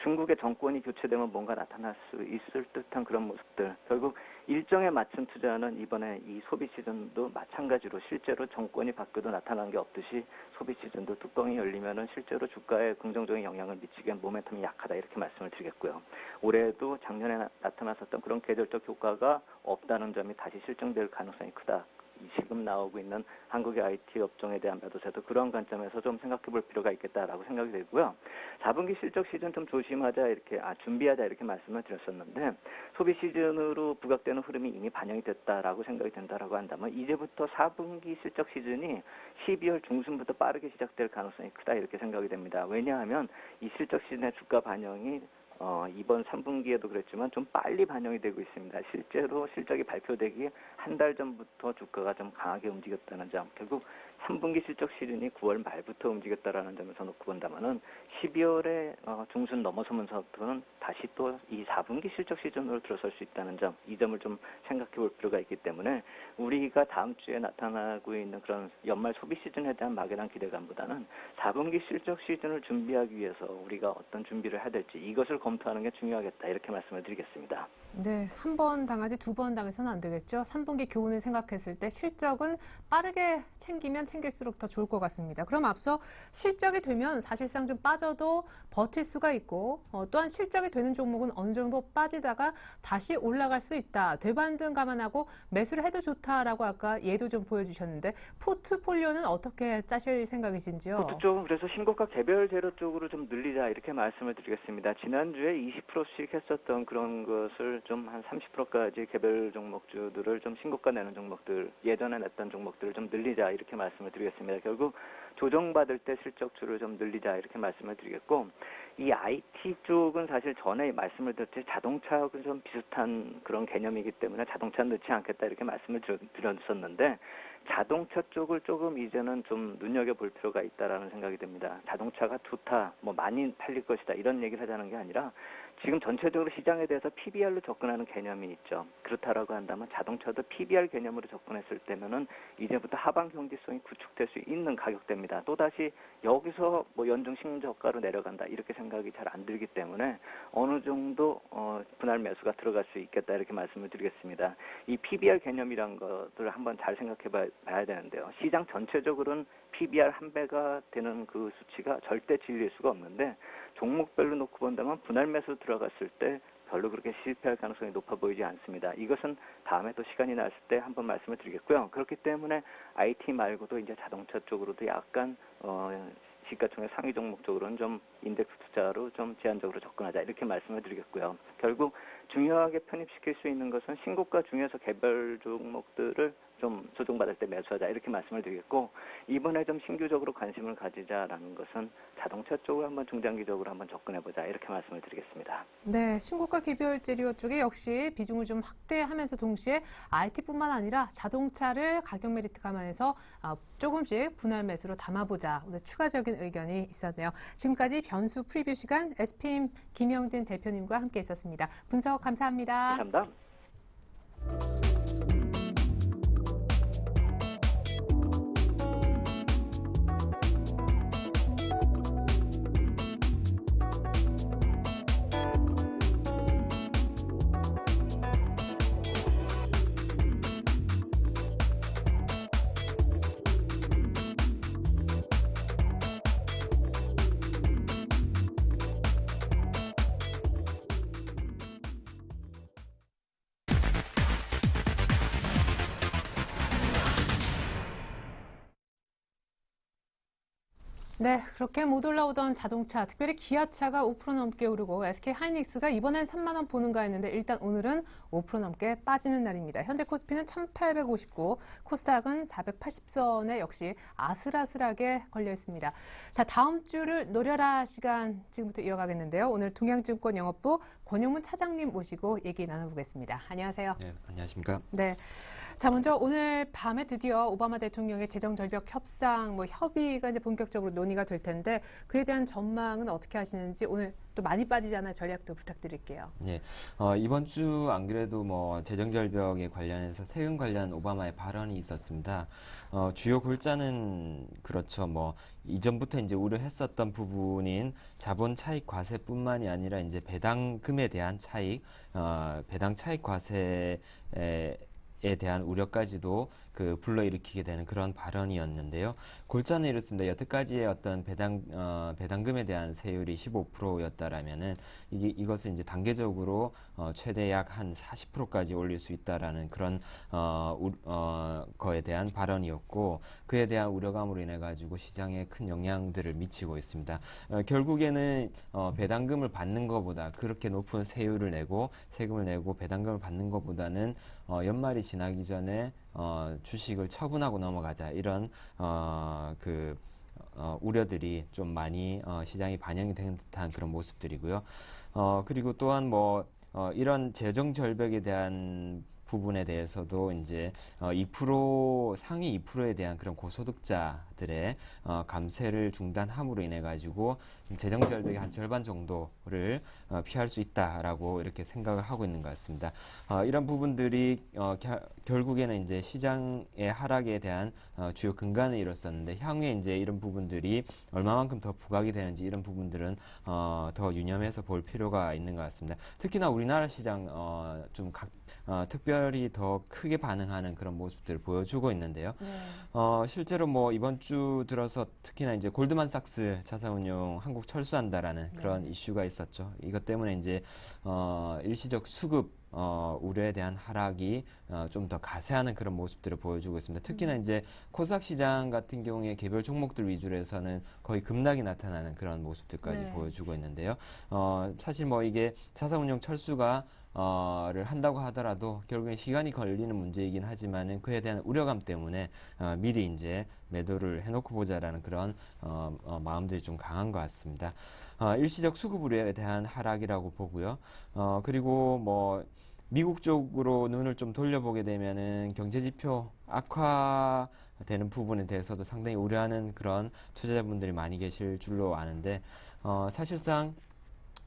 중국의 정권이 교체되면 뭔가 나타날 수 있을 듯한 그런 모습들, 결국 일정에 맞춘 투자는 이번에 이 소비 시즌도 마찬가지로 실제로 정권이 바뀌어도 나타난 게 없듯이 소비 시즌도 뚜껑이 열리면은 실제로 주가에 긍정적인 영향을 미치기엔 모멘텀이 약하다 이렇게 말씀을 드리겠고요. 올해도 작년에 나타났었던 그런 계절적 효과가 없다는 점이 다시 실증될 가능성이 크다. 지금 나오고 있는 한국의 IT 업종에 대한 매도세도 그런 관점에서 좀 생각해 볼 필요가 있겠다라고 생각이 되고요. 4분기 실적 시즌 좀 조심하자 이렇게 준비하자 이렇게 말씀을 드렸었는데 소비 시즌으로 부각되는 흐름이 이미 반영이 됐다라고 생각이 된다라고 한다면 이제부터 4분기 실적 시즌이 12월 중순부터 빠르게 시작될 가능성이 크다 이렇게 생각이 됩니다. 왜냐하면 이 실적 시즌의 주가 반영이 이번 3분기에도 그랬지만 좀 빨리 반영이 되고 있습니다. 실제로 실적이 발표되기 한 달 전부터 주가가 좀 강하게 움직였다는 점, 결국 3분기 실적 시즌이 9월 말부터 움직였다라는 점에서 놓고 본다면은 12월에 중순 넘어서면서부터는 다시 또 이 4분기 실적 시즌으로 들어설 수 있다는 점, 이 점을 좀 생각해 볼 필요가 있기 때문에 우리가 다음 주에 나타나고 있는 그런 연말 소비 시즌에 대한 막연한 기대감보다는 4분기 실적 시즌을 준비하기 위해서 우리가 어떤 준비를 해야 될지 이것을 검토하는 게 중요하겠다 이렇게 말씀을 드리겠습니다. 네, 한 번 당하지 두 번 당해서는 안 되겠죠. 3분기 교훈을 생각했을 때 실적은 빠르게 챙기면 챙길수록 더 좋을 것 같습니다. 그럼 앞서 실적이 되면 사실상 좀 빠져도 버틸 수가 있고 또한 실적이 되는 종목은 어느 정도 빠지다가 다시 올라갈 수 있다. 되반등 감안하고 매수를 해도 좋다라고 아까 예도 좀 보여주셨는데 포트폴리오는 어떻게 짜실 생각이신지요? 포트 쪽은 그래서 신고가 개별 재료 쪽으로 좀 늘리자 이렇게 말씀을 드리겠습니다. 지난주에 20%씩 했었던 그런 것을 좀 한 30%까지 개별 종목주들을 좀 신고가 내는 종목들, 예전에 냈던 종목들을 좀 늘리자 이렇게 말씀을 드리겠습니다. 결국 조정받을 때 실적주를 좀 늘리자 이렇게 말씀을 드리겠고, 이 IT 쪽은 사실 전에 말씀을 드렸듯이 자동차하고 좀 비슷한 그런 개념이기 때문에 자동차 넣지 않겠다 이렇게 말씀을 드렸었는데 자동차 쪽을 조금 이제는 좀 눈여겨볼 필요가 있다라는 생각이 듭니다. 자동차가 좋다, 뭐 많이 팔릴 것이다 이런 얘기를 하자는 게 아니라 지금 전체적으로 시장에 대해서 PBR로 접근하는 개념이 있죠. 그렇다라고 한다면 자동차도 PBR 개념으로 접근했을 때면은 이제부터 하방 경제성이 구축될 수 있는 가격대입니다. 또다시 여기서 뭐 연중 신저가로 내려간다 이렇게 생각이 잘 안 들기 때문에 어느 정도 분할 매수가 들어갈 수 있겠다 이렇게 말씀을 드리겠습니다. 이 PBR 개념이란 것을 한번 잘 생각해 봐야 되는데요. 시장 전체적으로는 PBR 한 배가 되는 그 수치가 절대 진리일 수가 없는데 종목별로 놓고 본다면 분할 매수 들어갔을 때 별로 그렇게 실패할 가능성이 높아 보이지 않습니다. 이것은 다음에 또 시간이 났을 때 한번 말씀을 드리겠고요. 그렇기 때문에 IT 말고도 이제 자동차 쪽으로도 약간 시가총액 상위 종목 쪽으로는 좀 인덱스 투자로 좀 제한적으로 접근하자 이렇게 말씀을 드리겠고요. 결국 중요하게 편입시킬 수 있는 것은 신고가 중에서 개별 종목들을 좀 조정받을 때 매수하자 이렇게 말씀을 드리겠고, 이번에 좀 신규적으로 관심을 가지자라는 것은 자동차 쪽을 한번 중장기적으로 한번 접근해보자 이렇게 말씀을 드리겠습니다. 네, 신고가 개별 재료 쪽에 역시 비중을 좀 확대하면서 동시에 IT뿐만 아니라 자동차를 가격 메리트 감안해서 조금씩 분할 매수로 담아보자. 오늘 추가적인 의견이 있었네요. 지금까지 변수 프리뷰 시간 SPM 김영진 대표님과 함께 있었습니다. 분석 감사합니다. 감사합니다. 네, 그렇게 못 올라오던 자동차, 특별히 기아차가 5% 넘게 오르고 SK하이닉스가 이번엔 3만 원 보는가 했는데 일단 오늘은 5% 넘게 빠지는 날입니다. 현재 코스피는 1859, 코스닥은 480선에 역시 아슬아슬하게 걸려 있습니다. 자, 다음 주를 노려라 시간 지금부터 이어가겠는데요. 오늘 동양증권 영업부 권용문 차장님 모시고 얘기 나눠보겠습니다. 안녕하세요. 네, 안녕하십니까? 네. 자, 먼저 오늘 밤에 드디어 오바마 대통령의 재정절벽 협상, 협의가 이제 본격적으로 논의가 될 텐데 그에 대한 전망은 어떻게 하시는지 오늘 또 많이 빠지잖아요. 전략도 부탁드릴게요. 네, 이번 주 안 그래도 재정절벽에 관련해서 세금 관련 오바마의 발언이 있었습니다. 주요 골자는 그렇죠. 이전부터 이제 우려했었던 부분인 자본 차익 과세뿐만이 아니라 이제 배당금에 대한 차익, 배당 차익 과세에 대한 우려까지도 불러일으키게 되는 그런 발언이었는데요. 골자는 이렇습니다. 여태까지의 어떤 배당금에 대한 세율이 15%였다라면은 이것을 이제 단계적으로 최대 약 한 40%까지 올릴 수 있다라는 그런 거에 대한 발언이었고, 그에 대한 우려감으로 인해 가지고 시장에 큰 영향들을 미치고 있습니다. 결국에는 배당금을 받는 것보다 그렇게 높은 세율을 내고 세금을 내고 배당금을 받는 것보다는 연말이 지나기 전에 주식을 처분하고 넘어가자, 이런 우려들이 좀 많이 시장이 반영이 된 듯한 그런 모습들이고요. 그리고 또한 이런 재정 절벽에 대한 부분에 대해서도 이제 2% 상위 2%에 대한 그런 고소득자들의 감세를 중단함으로 인해 가지고 재정 절벽의 한 절반 정도를 피할 수 있다라고 이렇게 생각을 하고 있는 것 같습니다. 이런 부분들이 결국에는 이제 시장의 하락에 대한 주요 근간을 이뤘었는데, 향후에 이제 이런 부분들이 얼마만큼 더 부각이 되는지 이런 부분들은 더 유념해서 볼 필요가 있는 것 같습니다. 특히나 우리나라 시장 특별히 더 크게 반응하는 그런 모습들을 보여주고 있는데요. 실제로 이번 주 들어서 특히나 이제 골드만삭스 자산운용 한국 철수한다라는 그런 이슈가 있었죠. 이것 때문에 이제 일시적 수급 우려에 대한 하락이 좀 더 가세하는 그런 모습들을 보여주고 있습니다. 특히나 이제 코스닥 시장 같은 경우에 개별 종목들 위주로 해서는 거의 급락이 나타나는 그런 모습들까지 보여주고 있는데요. 사실 이게 자산운용 철수가 를 한다고 하더라도 결국엔 시간이 걸리는 문제이긴 하지만은 그에 대한 우려감 때문에 미리 이제 매도를 해놓고 보자라는 그런 마음들이 좀 강한 것 같습니다. 일시적 수급 우려에 대한 하락이라고 보고요. 그리고 미국 쪽으로 눈을 좀 돌려보게 되면은 경제지표 악화되는 부분에 대해서도 상당히 우려하는 그런 투자자분들이 많이 계실 줄로 아는데, 사실상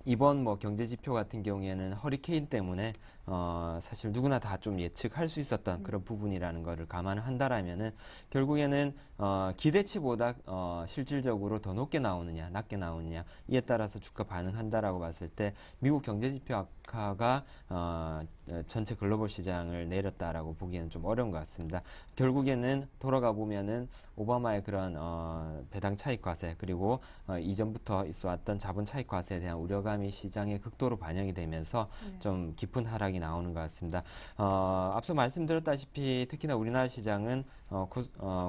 이번 경제지표 같은 경우에는 허리케인 때문에 사실 누구나 다 좀 예측할 수 있었던 그런 부분이라는 것을 감안을 한다라면은 결국에는 기대치보다 실질적으로 더 높게 나오느냐 낮게 나오느냐 이에 따라서 주가 반응한다라고 봤을 때 미국 경제지표 악화가 전체 글로벌 시장을 내렸다라고 보기에는 좀 어려운 것 같습니다. 결국에는 돌아가 보면은 오바마의 그런 배당 차익 과세, 그리고 이전부터 있어왔던 자본 차익 과세에 대한 우려감이 시장에 극도로 반영이 되면서 좀 깊은 하락이 나오는 것 같습니다. 앞서 말씀드렸다시피 특히나 우리나라 시장은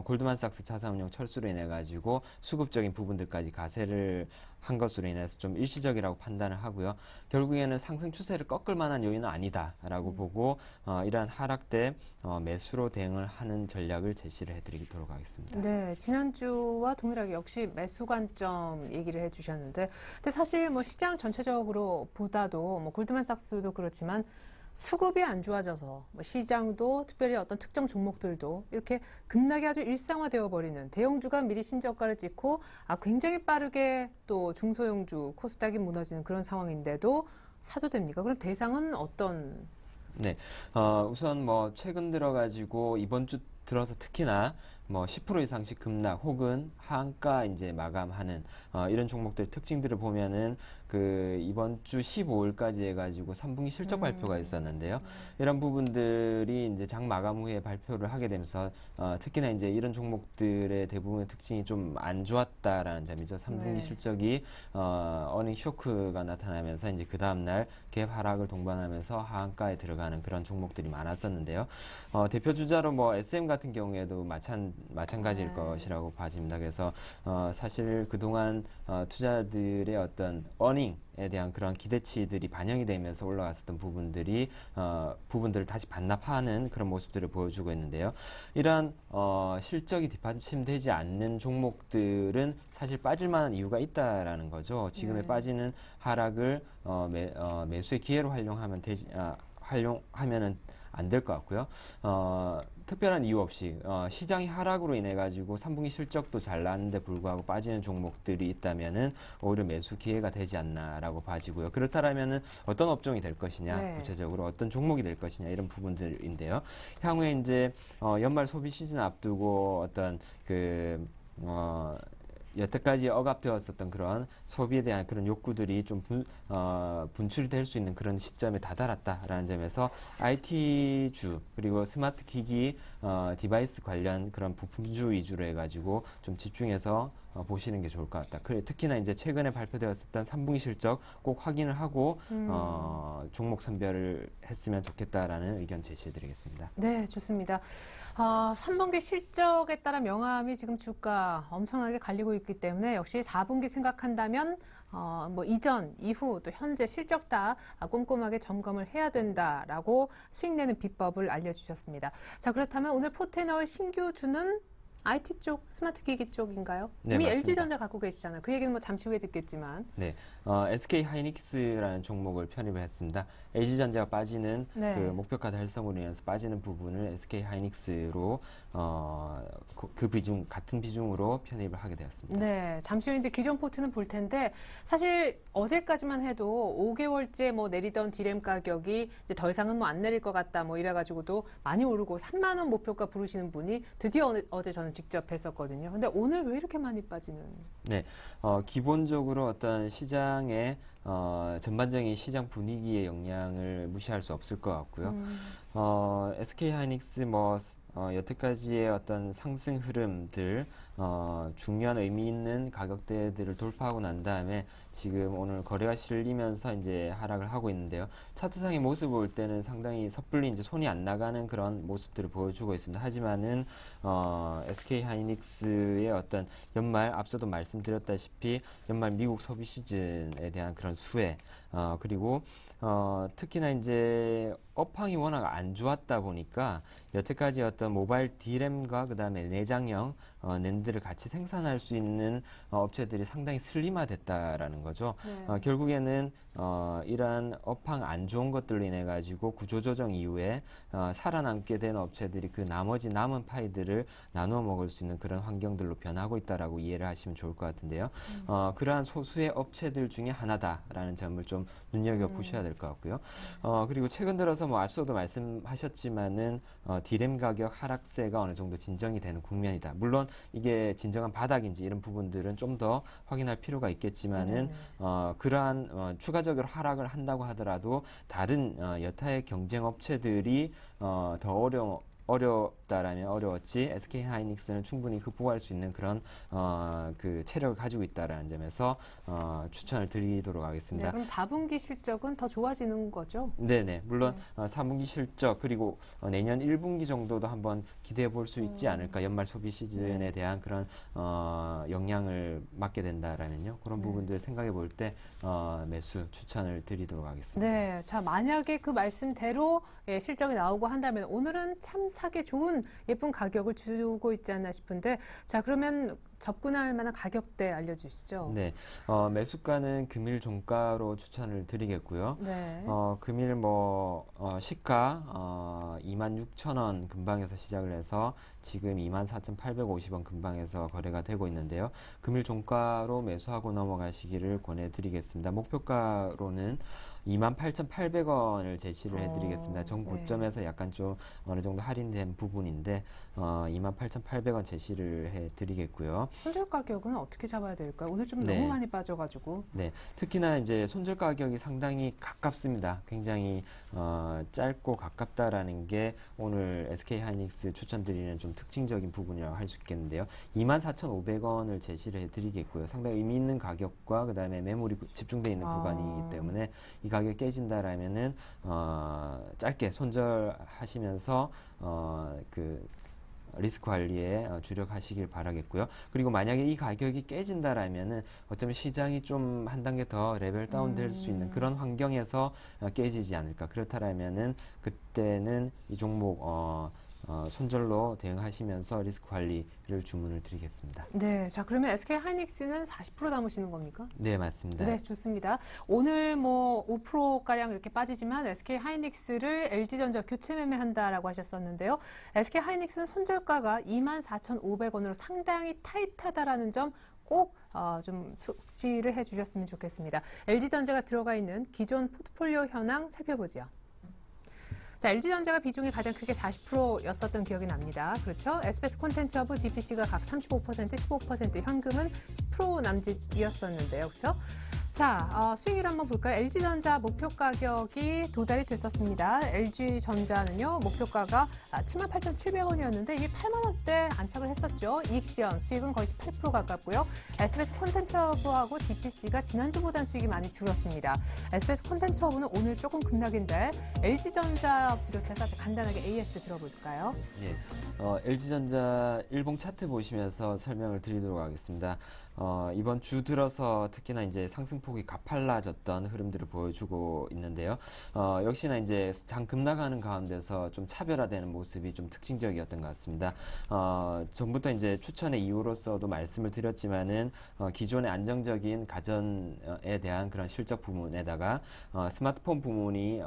골드만삭스 자산운용 철수로 인해 가지고 수급적인 부분들까지 가세를 한 것으로 인해서 좀 일시적이라고 판단을 하고요. 결국에는 상승 추세를 꺾을 만한 요인은 아니다라고 보고 이러한 하락 때 매수로 대응을 하는 전략을 제시를 해드리도록 하겠습니다. 네, 지난주와 동일하게 역시 매수 관점 얘기를 해주셨는데, 근데 사실 시장 전체적으로 보다도 골드만삭스도 그렇지만 수급이 안 좋아져서 시장도 특별히 어떤 특정 종목들도 이렇게 급락이 아주 일상화되어 버리는, 대형주가 미리 신저가를 찍고 굉장히 빠르게 또 중소형주 코스닥이 무너지는 그런 상황인데도 사도 됩니까? 그럼 대상은 어떤? 네, 우선 최근 들어가지고 이번 주 들어서 특히나 10% 이상씩 급락 혹은 하한가 이제 마감하는 이런 종목들 특징들을 보면은 이번 주 15일까지 해가지고 3분기 실적 발표가 있었는데요. 이런 부분들이 이제 장 마감 후에 발표를 하게 되면서 특히나 이제 이런 종목들의 대부분의 특징이 좀 안 좋았다라는 점이죠. 3분기 실적이 어닝 쇼크가 나타나면서 이제 그 다음날 갭 하락을 동반하면서 하한가에 들어가는 그런 종목들이 많았었는데요. 대표 주자로 SM 같은 경우에도 마찬가지일 네. 것이라고 봐집니다. 그래서 사실 그동안 투자들의 어떤 어닝에 대한 그런 기대치들이 반영이 되면서 올라갔었던 부분들을 다시 반납하는 그런 모습들을 보여주고 있는데요. 이러한 실적이 뒷받침되지 않는 종목들은 사실 빠질 만한 이유가 있다라는 거죠. 지금의 네. 빠지는 하락을 매수의 기회로 활용하면은 안 될 것 같고요. 특별한 이유 없이 시장이 하락으로 인해 가지고 3분기 실적도 잘 나왔는데 불구하고 빠지는 종목들이 있다면은 오히려 매수 기회가 되지 않나라고 봐지고요. 그렇다면은 어떤 업종이 될 것이냐, 네. 구체적으로 어떤 종목이 될 것이냐 이런 부분들인데요. 향후에 이제 연말 소비 시즌 앞두고 어떤 여태까지 억압되었었던 그런 소비에 대한 그런 욕구들이 좀 분출될 수 있는 그런 시점에 다다랐다라는 점에서 IT주 그리고 스마트 기기 디바이스 관련 그런 부품주 위주로 해가지고 좀 집중해서 보시는 게 좋을 것 같다. 특히나 이제 최근에 발표되었었던 3분기 실적 꼭 확인을 하고 종목 선별을 했으면 좋겠다라는 의견 제시해드리겠습니다. 네, 좋습니다. 3분기 실적에 따라 명암이 지금 주가 엄청나게 갈리고 있기 때문에 역시 4분기 생각한다면 뭐 이전, 이후 또 현재 실적 다 꼼꼼하게 점검을 해야 된다라고 수익 내는 비법을 알려주셨습니다. 자, 그렇다면 오늘 포트에 넣을 신규 주는 IT 쪽, 스마트 기기 쪽인가요? 네, 이미 맞습니다. LG전자 갖고 계시잖아요. 그 얘기는 뭐 잠시 후에 듣겠지만. 네, SK 하이닉스라는 종목을 편입을 했습니다. LG전자가 빠지는 네. 그 목표가 달성으로 인해서 빠지는 부분을 SK 하이닉스로 같은 비중으로 편입을 하게 되었습니다. 네, 잠시 후 이제 기존 포트는 볼 텐데 사실 어제까지만 해도 5개월째 뭐 내리던 디램 가격이 이제 더 이상은 뭐 안 내릴 것 같다 뭐 이래가지고도 많이 오르고 3만 원 목표가 부르시는 분이 드디어 어제 저는 직접 뵀었거든요. 근데 오늘 왜 이렇게 많이 빠지는? 네, 기본적으로 어떤 시장의 전반적인 시장 분위기의 영향을 무시할 수 없을 것 같고요. SK 하이닉스 여태까지의 어떤 상승 흐름들 중요한 의미 있는 가격대들을 돌파하고 난 다음에 지금 오늘 거래가 실리면서 이제 하락을 하고 있는데요. 차트상의 모습을 볼 때는 상당히 섣불리 이제 손이 안 나가는 그런 모습들을 보여주고 있습니다. 하지만은 SK 하이닉스의 어떤 연말 앞서도 말씀드렸다시피 연말 미국 소비 시즌에 대한 그런 수혜 그리고 특히나 이제 업황이 워낙 안 좋았다 보니까 여태까지 어떤 모바일 D램과 그 다음에 내장형 낸드를 같이 생산할 수 있는 업체들이 상당히 슬림화됐다라는 거죠. 네. 결국에는 이러한 업황 안 좋은 것들로 인해 가지고 구조조정 이후에 살아남게 된 업체들이 그 나머지 남은 파이들을 나누어 먹을 수 있는 그런 환경들로 변하고 있다라고 이해를 하시면 좋을 것 같은데요. 그러한 소수의 업체들 중에 하나다라는 점을 좀 눈여겨 보셔야 될 것 같고요. 그리고 최근 들어서 뭐 앞서도 말씀하셨지만은 디램 가격 하락세가 어느 정도 진정이 되는 국면이다. 물론 이게 진정한 바닥인지 이런 부분들은 좀 더 확인할 필요가 있겠지만은 그러한 추가적으로 하락을 한다고 하더라도 다른 여타의 경쟁 업체들이 더 어렵다라면 어려웠지 SK 하이닉스는 충분히 극복할 수 있는 그런 그 체력을 가지고 있다라는 점에서 추천을 드리도록 하겠습니다. 네, 그럼 4분기 실적은 더 좋아지는 거죠? 네네. 물론 3분기 실적 그리고 내년 1분기 정도도 한번 기대해 볼 수 있지 않을까. 연말 소비 시즌에 대한 그런 영향을 받게 된다라면요. 그런 부분들 생각해 볼 때 매수 추천을 드리도록 하겠습니다. 네, 자 만약에 그 말씀대로 실적이 나오고 한다면 오늘은 참 사기 좋은 예쁜 가격을 주고 있지 않나 싶은데 자 그러면 접근할 만한 가격대 알려주시죠. 네, 매수가는 금일 종가로 추천을 드리겠고요. 네. 금일 시가 26,000원 근방에서 시작을 해서 지금 24,850원 근방에서 거래가 되고 있는데요. 금일 종가로 매수하고 넘어가시기를 권해드리겠습니다. 목표가로는 28,800원을 제시를 해드리겠습니다. 전 고점에서 약간 좀 어느 정도 할인된 부분인데 28,800원 제시를 해드리겠고요. 손절 가격은 어떻게 잡아야 될까요? 오늘 좀 네. 너무 많이 빠져가지고. 네, 특히나 이제 손절 가격이 상당히 가깝습니다. 굉장히 짧고 가깝다라는 게 오늘 SK 하이닉스 추천드리는 좀 특징적인 부분이라고 할 수 있겠는데요. 24,500원을 제시를 해드리겠고요. 상당히 의미 있는 가격과 그 다음에 매물이 집중되어 있는 구간이기 때문에 이 가격 깨진다라면은 짧게 손절하시면서 리스크 관리에 주력하시길 바라겠고요. 그리고 만약에 이 가격이 깨진다라면은 어쩌면 시장이 좀 한 단계 더 레벨 다운 될 수 있는 그런 환경에서 깨지지 않을까. 그렇다라면은 그때는 이 종목 손절로 대응하시면서 리스크 관리를 주문을 드리겠습니다. 네, 자 그러면 SK 하이닉스는 40% 남으시는 겁니까? 네, 맞습니다. 네, 좋습니다. 오늘 뭐 5%가량 이렇게 빠지지만 SK 하이닉스를 LG전자 교체 매매한다라고 하셨었는데요. SK 하이닉스는 손절가가 24,500원으로 상당히 타이트하다라는 점 꼭 좀 숙지를 해주셨으면 좋겠습니다. LG전자가 들어가 있는 기존 포트폴리오 현황 살펴보죠. 자, LG전자가 비중이 가장 크게 40%였었던 기억이 납니다. 그렇죠? SBS 콘텐츠허브, DPC가 각 35%, 15%, 현금은 10% 남짓이었었는데요. 그렇죠? 자, 수익을 한번 볼까요? LG전자 목표 가격이 도달이 됐었습니다. LG전자는요, 목표가가 78,700원이었는데 이미 8만 원대 안착을 했었죠. 이익 실현, 수익은 거의 18% 가깝고요. SBS 콘텐츠허브하고 DPC가 지난주보단 수익이 많이 줄었습니다. SBS 콘텐츠허브는 오늘 조금 급락인데 LG전자 비롯해서 아주 간단하게 AS 들어볼까요? 예, LG전자 일봉 차트 보시면서 설명을 드리도록 하겠습니다. 이번 주 들어서 특히나 이제 상승폭이 가팔라졌던 흐름들을 보여주고 있는데요. 역시나 이제 장 급락하는 가운데서 좀 차별화되는 모습이 좀 특징적이었던 것 같습니다. 전부터 이제 추천의 이유로서도 말씀을 드렸지만은 기존의 안정적인 가전에 대한 그런 실적 부분에다가 스마트폰 부문이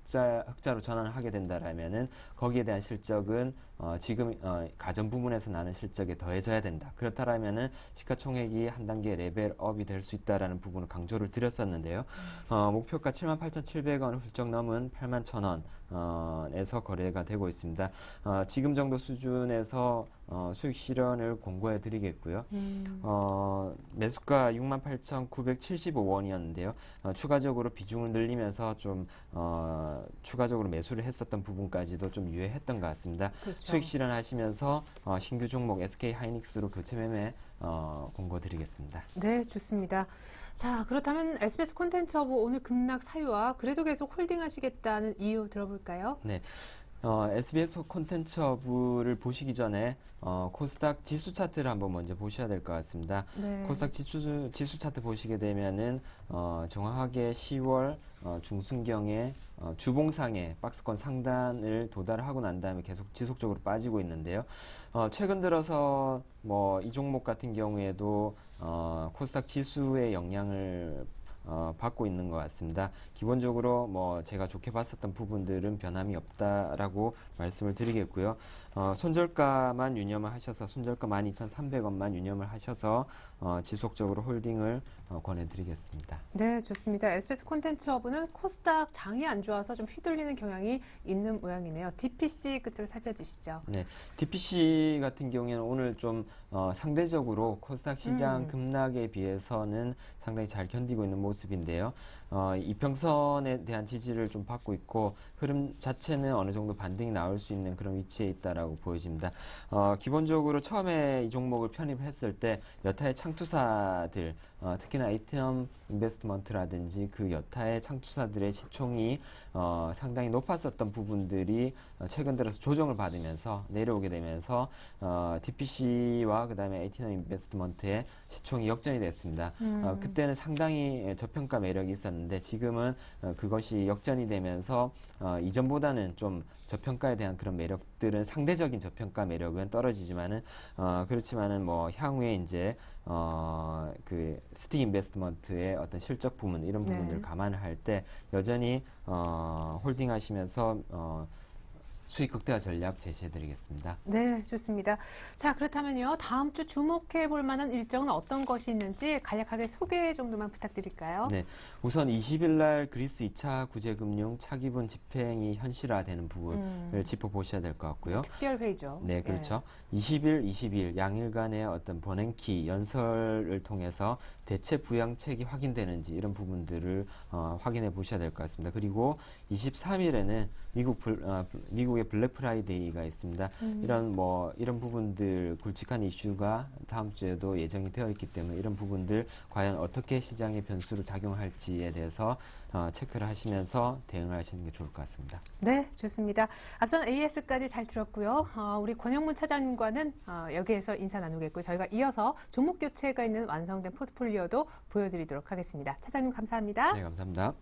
흑자로 전환을 하게 된다라면은 거기에 대한 실적은 지금 가전 부문에서 나는 실적에 더해져야 된다. 그렇다라면은 시가총액이 한 단계 레벨업이 될 수 있다라는 부분을 강조를 드렸었는데요. 목표가 78,700원 훌쩍 넘은 81,000원에서 거래가 되고 있습니다. 지금 정도 수준에서 수익 실현을 공고해 드리겠고요. 매수가 68,975원이었는데요. 추가적으로 비중을 늘리면서 좀 추가적으로 매수를 했었던 부분까지도 좀 유예했던 것 같습니다. 그렇죠. 수익 실현하시면서 신규 종목 SK 하이닉스로 교체 매매 공고 드리겠습니다. 네, 좋습니다. 자, 그렇다면 SBS 콘텐츠허브 오늘 급락 사유와 그래도 계속 홀딩하시겠다는 이유 들어볼까요? 네. SBS 콘텐츠허브를 보시기 전에 코스닥 지수 차트를 한번 먼저 보셔야 될 것 같습니다. 네. 코스닥 지수 차트 보시게 되면은 정확하게 10월 중순경에 주봉상에 박스권 상단을 도달하고 난 다음에 계속 지속적으로 빠지고 있는데요. 최근 들어서 뭐 이 종목 같은 경우에도 코스닥 지수의 영향을 받고 있는 것 같습니다. 기본적으로 뭐 제가 좋게 봤었던 부분들은 변함이 없다라고 말씀을 드리겠고요. 손절가만 유념을 하셔서 손절가 12,300원만 유념을 하셔서 지속적으로 홀딩을 권해드리겠습니다. 네, 좋습니다. SBS 콘텐츠허브는 코스닥 장이 안 좋아서 좀 휘둘리는 경향이 있는 모양이네요. DPC 끝으로 살펴주시죠. 네, DPC 같은 경우에는 오늘 좀 상대적으로 코스닥 시장 급락에 비해서는 상당히 잘 견디고 있는 모습인데요. 이평선에 대한 지지를 좀 받고 있고 흐름 자체는 어느 정도 반등이 나올 수 있는 그런 위치에 있다라고 보여집니다. 기본적으로 처음에 이 종목을 편입했을 때 여타의 창투사들 특히나 에이티넘 인베스트먼트라든지 그 여타의 창투사들의 시총이 상당히 높았었던 부분들이 최근 들어서 조정을 받으면서 내려오게 되면서 DPC와 그 다음에 에이티넘 인베스트먼트의 시총이 역전이 됐습니다. 그때는 상당히 저평가 매력이 있었는데 지금은 그것이 역전이 되면서 이전보다는 좀 저평가에 대한 그런 매력들은 상대적인 저평가 매력은 떨어지지만은 그렇지만은 뭐 향후에 이제 그 스틱 인베스트먼트의 어떤 실적 부분 이런 부분들을 감안을 할 때 여전히 홀딩하시면서 수익 극대화 전략 제시해드리겠습니다. 네, 좋습니다. 자, 그렇다면요. 다음 주 주목해 볼 만한 일정은 어떤 것이 있는지 간략하게 소개 정도만 부탁드릴까요? 네, 우선 20일 날 그리스 2차 구제금융 차기분 집행이 현실화되는 부분을 짚어보셔야 될 것 같고요. 특별 회의죠. 네, 그렇죠. 20일, 20일 양일간의 어떤 버냉키 연설을 통해서 대체 부양책이 확인되는지 이런 부분들을 확인해 보셔야 될 것 같습니다. 그리고 23일에는 미국 미국의 블랙 프라이데이가 있습니다. 이런 부분들 굵직한 이슈가 다음 주에도 예정이 되어 있기 때문에 이런 부분들 과연 어떻게 시장의 변수로 작용할지에 대해서 체크를 하시면서 대응을 하시는 게 좋을 것 같습니다. 네, 좋습니다. 앞선 AS까지 잘 들었고요. 우리 권영문 차장님과는 여기에서 인사 나누겠고 저희가 이어서 종목 교체가 있는 완성된 포트폴리오도 보여드리도록 하겠습니다. 차장님 감사합니다. 네, 감사합니다.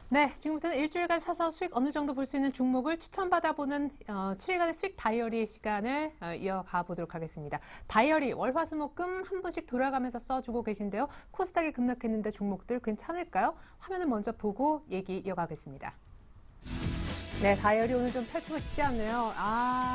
네, 지금부터는 일주일간 사서 수익 어느 정도 볼 수 있는 종목을 추천받아보는 7일간의 수익 다이어리 시간을 이어가 보도록 하겠습니다. 다이어리 월화수목금 한 분씩 돌아가면서 써주고 계신데요. 코스닥이 급락했는데 종목들 괜찮을까요? 화면을 먼저 보고 얘기 이어가겠습니다. 네, 다이어리 오늘 좀 펼치고 싶지 않네요.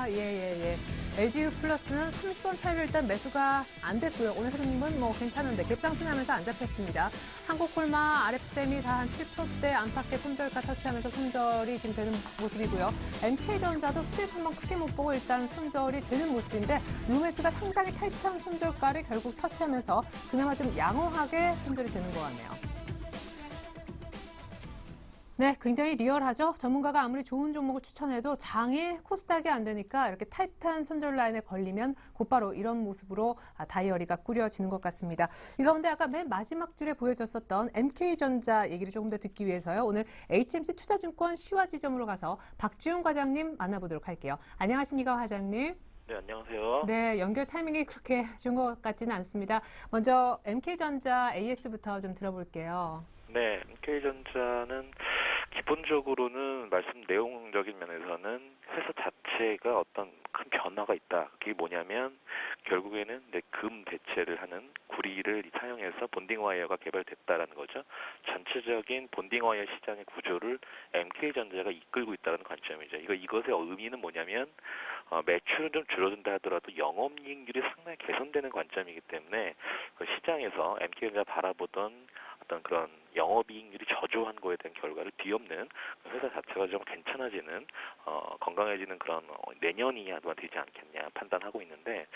예. LGU 플러스는 30원 차이로 일단 매수가 안 됐고요. 오늘 흐름은 괜찮은데 갭상승하면서 안 잡혔습니다. 한국콜마, RF쌤이 다 한 7%대 안팎의 손절가 터치하면서 손절이 지금 되는 모습이고요. MK전자도 수익 한번 크게 못 보고 일단 손절이 되는 모습인데 루메스가 상당히 타이트한 손절가를 결국 터치하면서 그나마 좀 양호하게 손절이 되는 것 같네요. 네, 굉장히 리얼하죠. 전문가가 아무리 좋은 종목을 추천해도 장이 코스닥이 안 되니까 이렇게 타이트한 손절 라인에 걸리면 곧바로 이런 모습으로 다이어리가 꾸려지는 것 같습니다. 이 가운데 아까 맨 마지막 줄에 보여줬었던 MK전자 얘기를 조금 더 듣기 위해서요. 오늘 HMC 투자증권 시화지점으로 가서 박지훈 과장님 만나보도록 할게요. 안녕하십니까, 과장님. 네, 안녕하세요. 네, 연결 타이밍이 그렇게 좋은 것 같지는 않습니다. 먼저 MK전자 AS부터 좀 들어볼게요. 네, MK전자는 기본적으로는 말씀 내용적인 면에서는 회사 자체가 어떤 큰 변화가 있다. 그게 뭐냐면 결국에는 금 대체를 하는 구리를 사용해서 본딩 와이어가 개발됐다라는 거죠. 전체적인 본딩 와이어 시장의 구조를 MK전자가 이끌고 있다는 관점이죠. 이것의 의미는 뭐냐면 매출은 좀 줄어든다 하더라도 영업이익률이 상당히 개선되는 관점이기 때문에 그 시장에서 MK전자가 바라보던 어떤 그런 영업이익률이 저조한 거에 대한 결과를 뒤엎는 회사 자체가 좀 괜찮아지는 건강해지는 그런 내년이 아마 되지 않겠냐 판단하고 있는데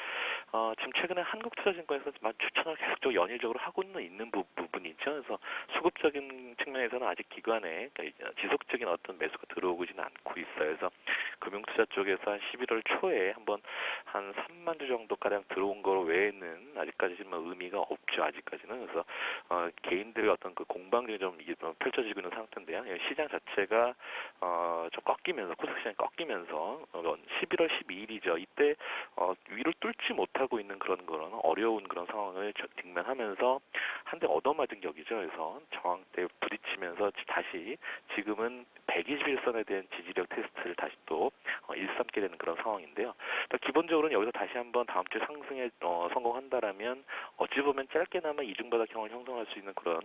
지금 최근에 한국투자증권에서 추천을 계속적으로 연일적으로 하고 있는 부분이죠. 그래서 수급적인 측면에서는 아직 기관에 지속적인 어떤 매수가 들어오고 있지는 않고 있어요. 그래서 금융투자 쪽에서 한 11월 초에 한번 한 3만 주 정도가량 들어온 거 외에는 아직까지는 의미가 없죠. 아직까지는. 그래서 개인들의 어떤 그 공방들이 좀 펼쳐지고 있는 상태인데요. 시장 자체가 좀 꺾이면서 코스닥 시장이 꺾이면서 11월 12일이죠. 이때 위를 뚫지 못하고 있는 그런 어려운 그런 상황을 직면하면서 한 대 얻어맞은 격이죠. 그래서 저항대 부딪히면서 다시 지금은 121선에 대한 지지력 테스트를 다시 또 일삼게 되는 그런 상황인데요. 기본적으로는 여기서 다시 한번 다음 주 상승에 성공한다라면 어찌 보면 짧게나마 이중바닥형을 형성할 수 있는 그런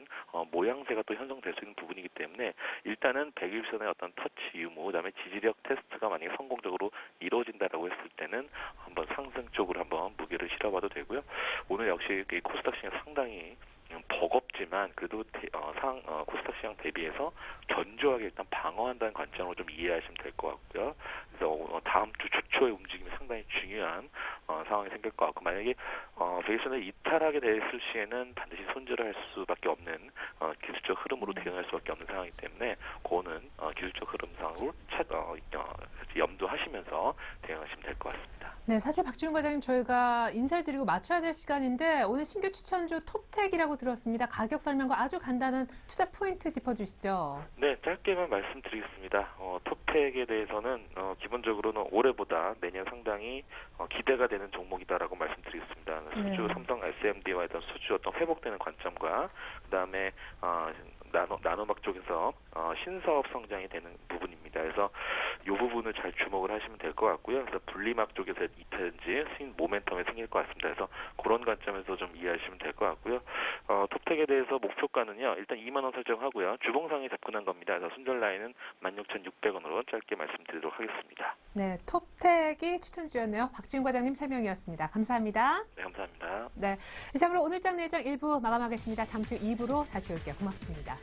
모양새가 또 형성될 수 있는 부분이기 때문에 일단은 121선의 어떤 터치 유무, 그다음에 지지력 테스트가 만약에 성공적으로 이루어진다라고 했을 때는 한번 상승 쪽으로 한번 무게를 실어봐도 되고요. 오늘 역시 코스닥 시장 상당히 버겁지만 그래도 코스닥 시장 대비해서 견조하게 일단 방어한다는 관점으로 좀 이해하시면 될 것 같고요. 그래서 다음 주 주초의 움직임이 상당히 중요한 상황이 생길 것 같고 만약에 베이스를 이탈하게 됐을 시에는 반드시 손절을 할 수밖에 없는 기술적 흐름으로 대응할 수밖에 없는 상황이기 때문에 그거는 기술적 흐름상으로 염두하시면서 대응하시면 될 것 같습니다. 네, 사실 박지훈 과장님 저희가 인사를 드리고 맞춰야 될 시간인데 오늘 신규 추천주 톱텍이라고 들었습니다. 가격 설명과 아주 간단한 투자 포인트 짚어주시죠. 네, 짧게만 말씀드리겠습니다. 톱텍에 대해서는 기본적으로는 올해보다 내년 상당히 기대가 되는 종목이다라고 말씀드리겠습니다. 수주 네. 삼성 SMD와의 수주 어떤 회복되는 관점과 그다음에 나노막 쪽에서 신사업 성장이 되는 부분입니다. 그래서 이 부분을 잘 주목을 하시면 될 것 같고요. 그래서 분리막 쪽에서 이탈인지 스윙 모멘텀이 생길 것 같습니다. 그래서 그런 관점에서 좀 이해하시면 될 것 같고요. 톱텍에 대해서 목표가는요. 일단 2만 원 설정하고요. 주봉상에 접근한 겁니다. 그래서 손절 라인은 16,600원으로 짧게 말씀드리도록 하겠습니다. 네, 톱텍이 추천주였네요. 박지훈 과장님 설명이었습니다. 감사합니다. 네, 감사합니다. 네, 이상으로 오늘장 내일장 1부 마감하겠습니다. 잠시 후 2부로 다시 올게요. 고맙습니다.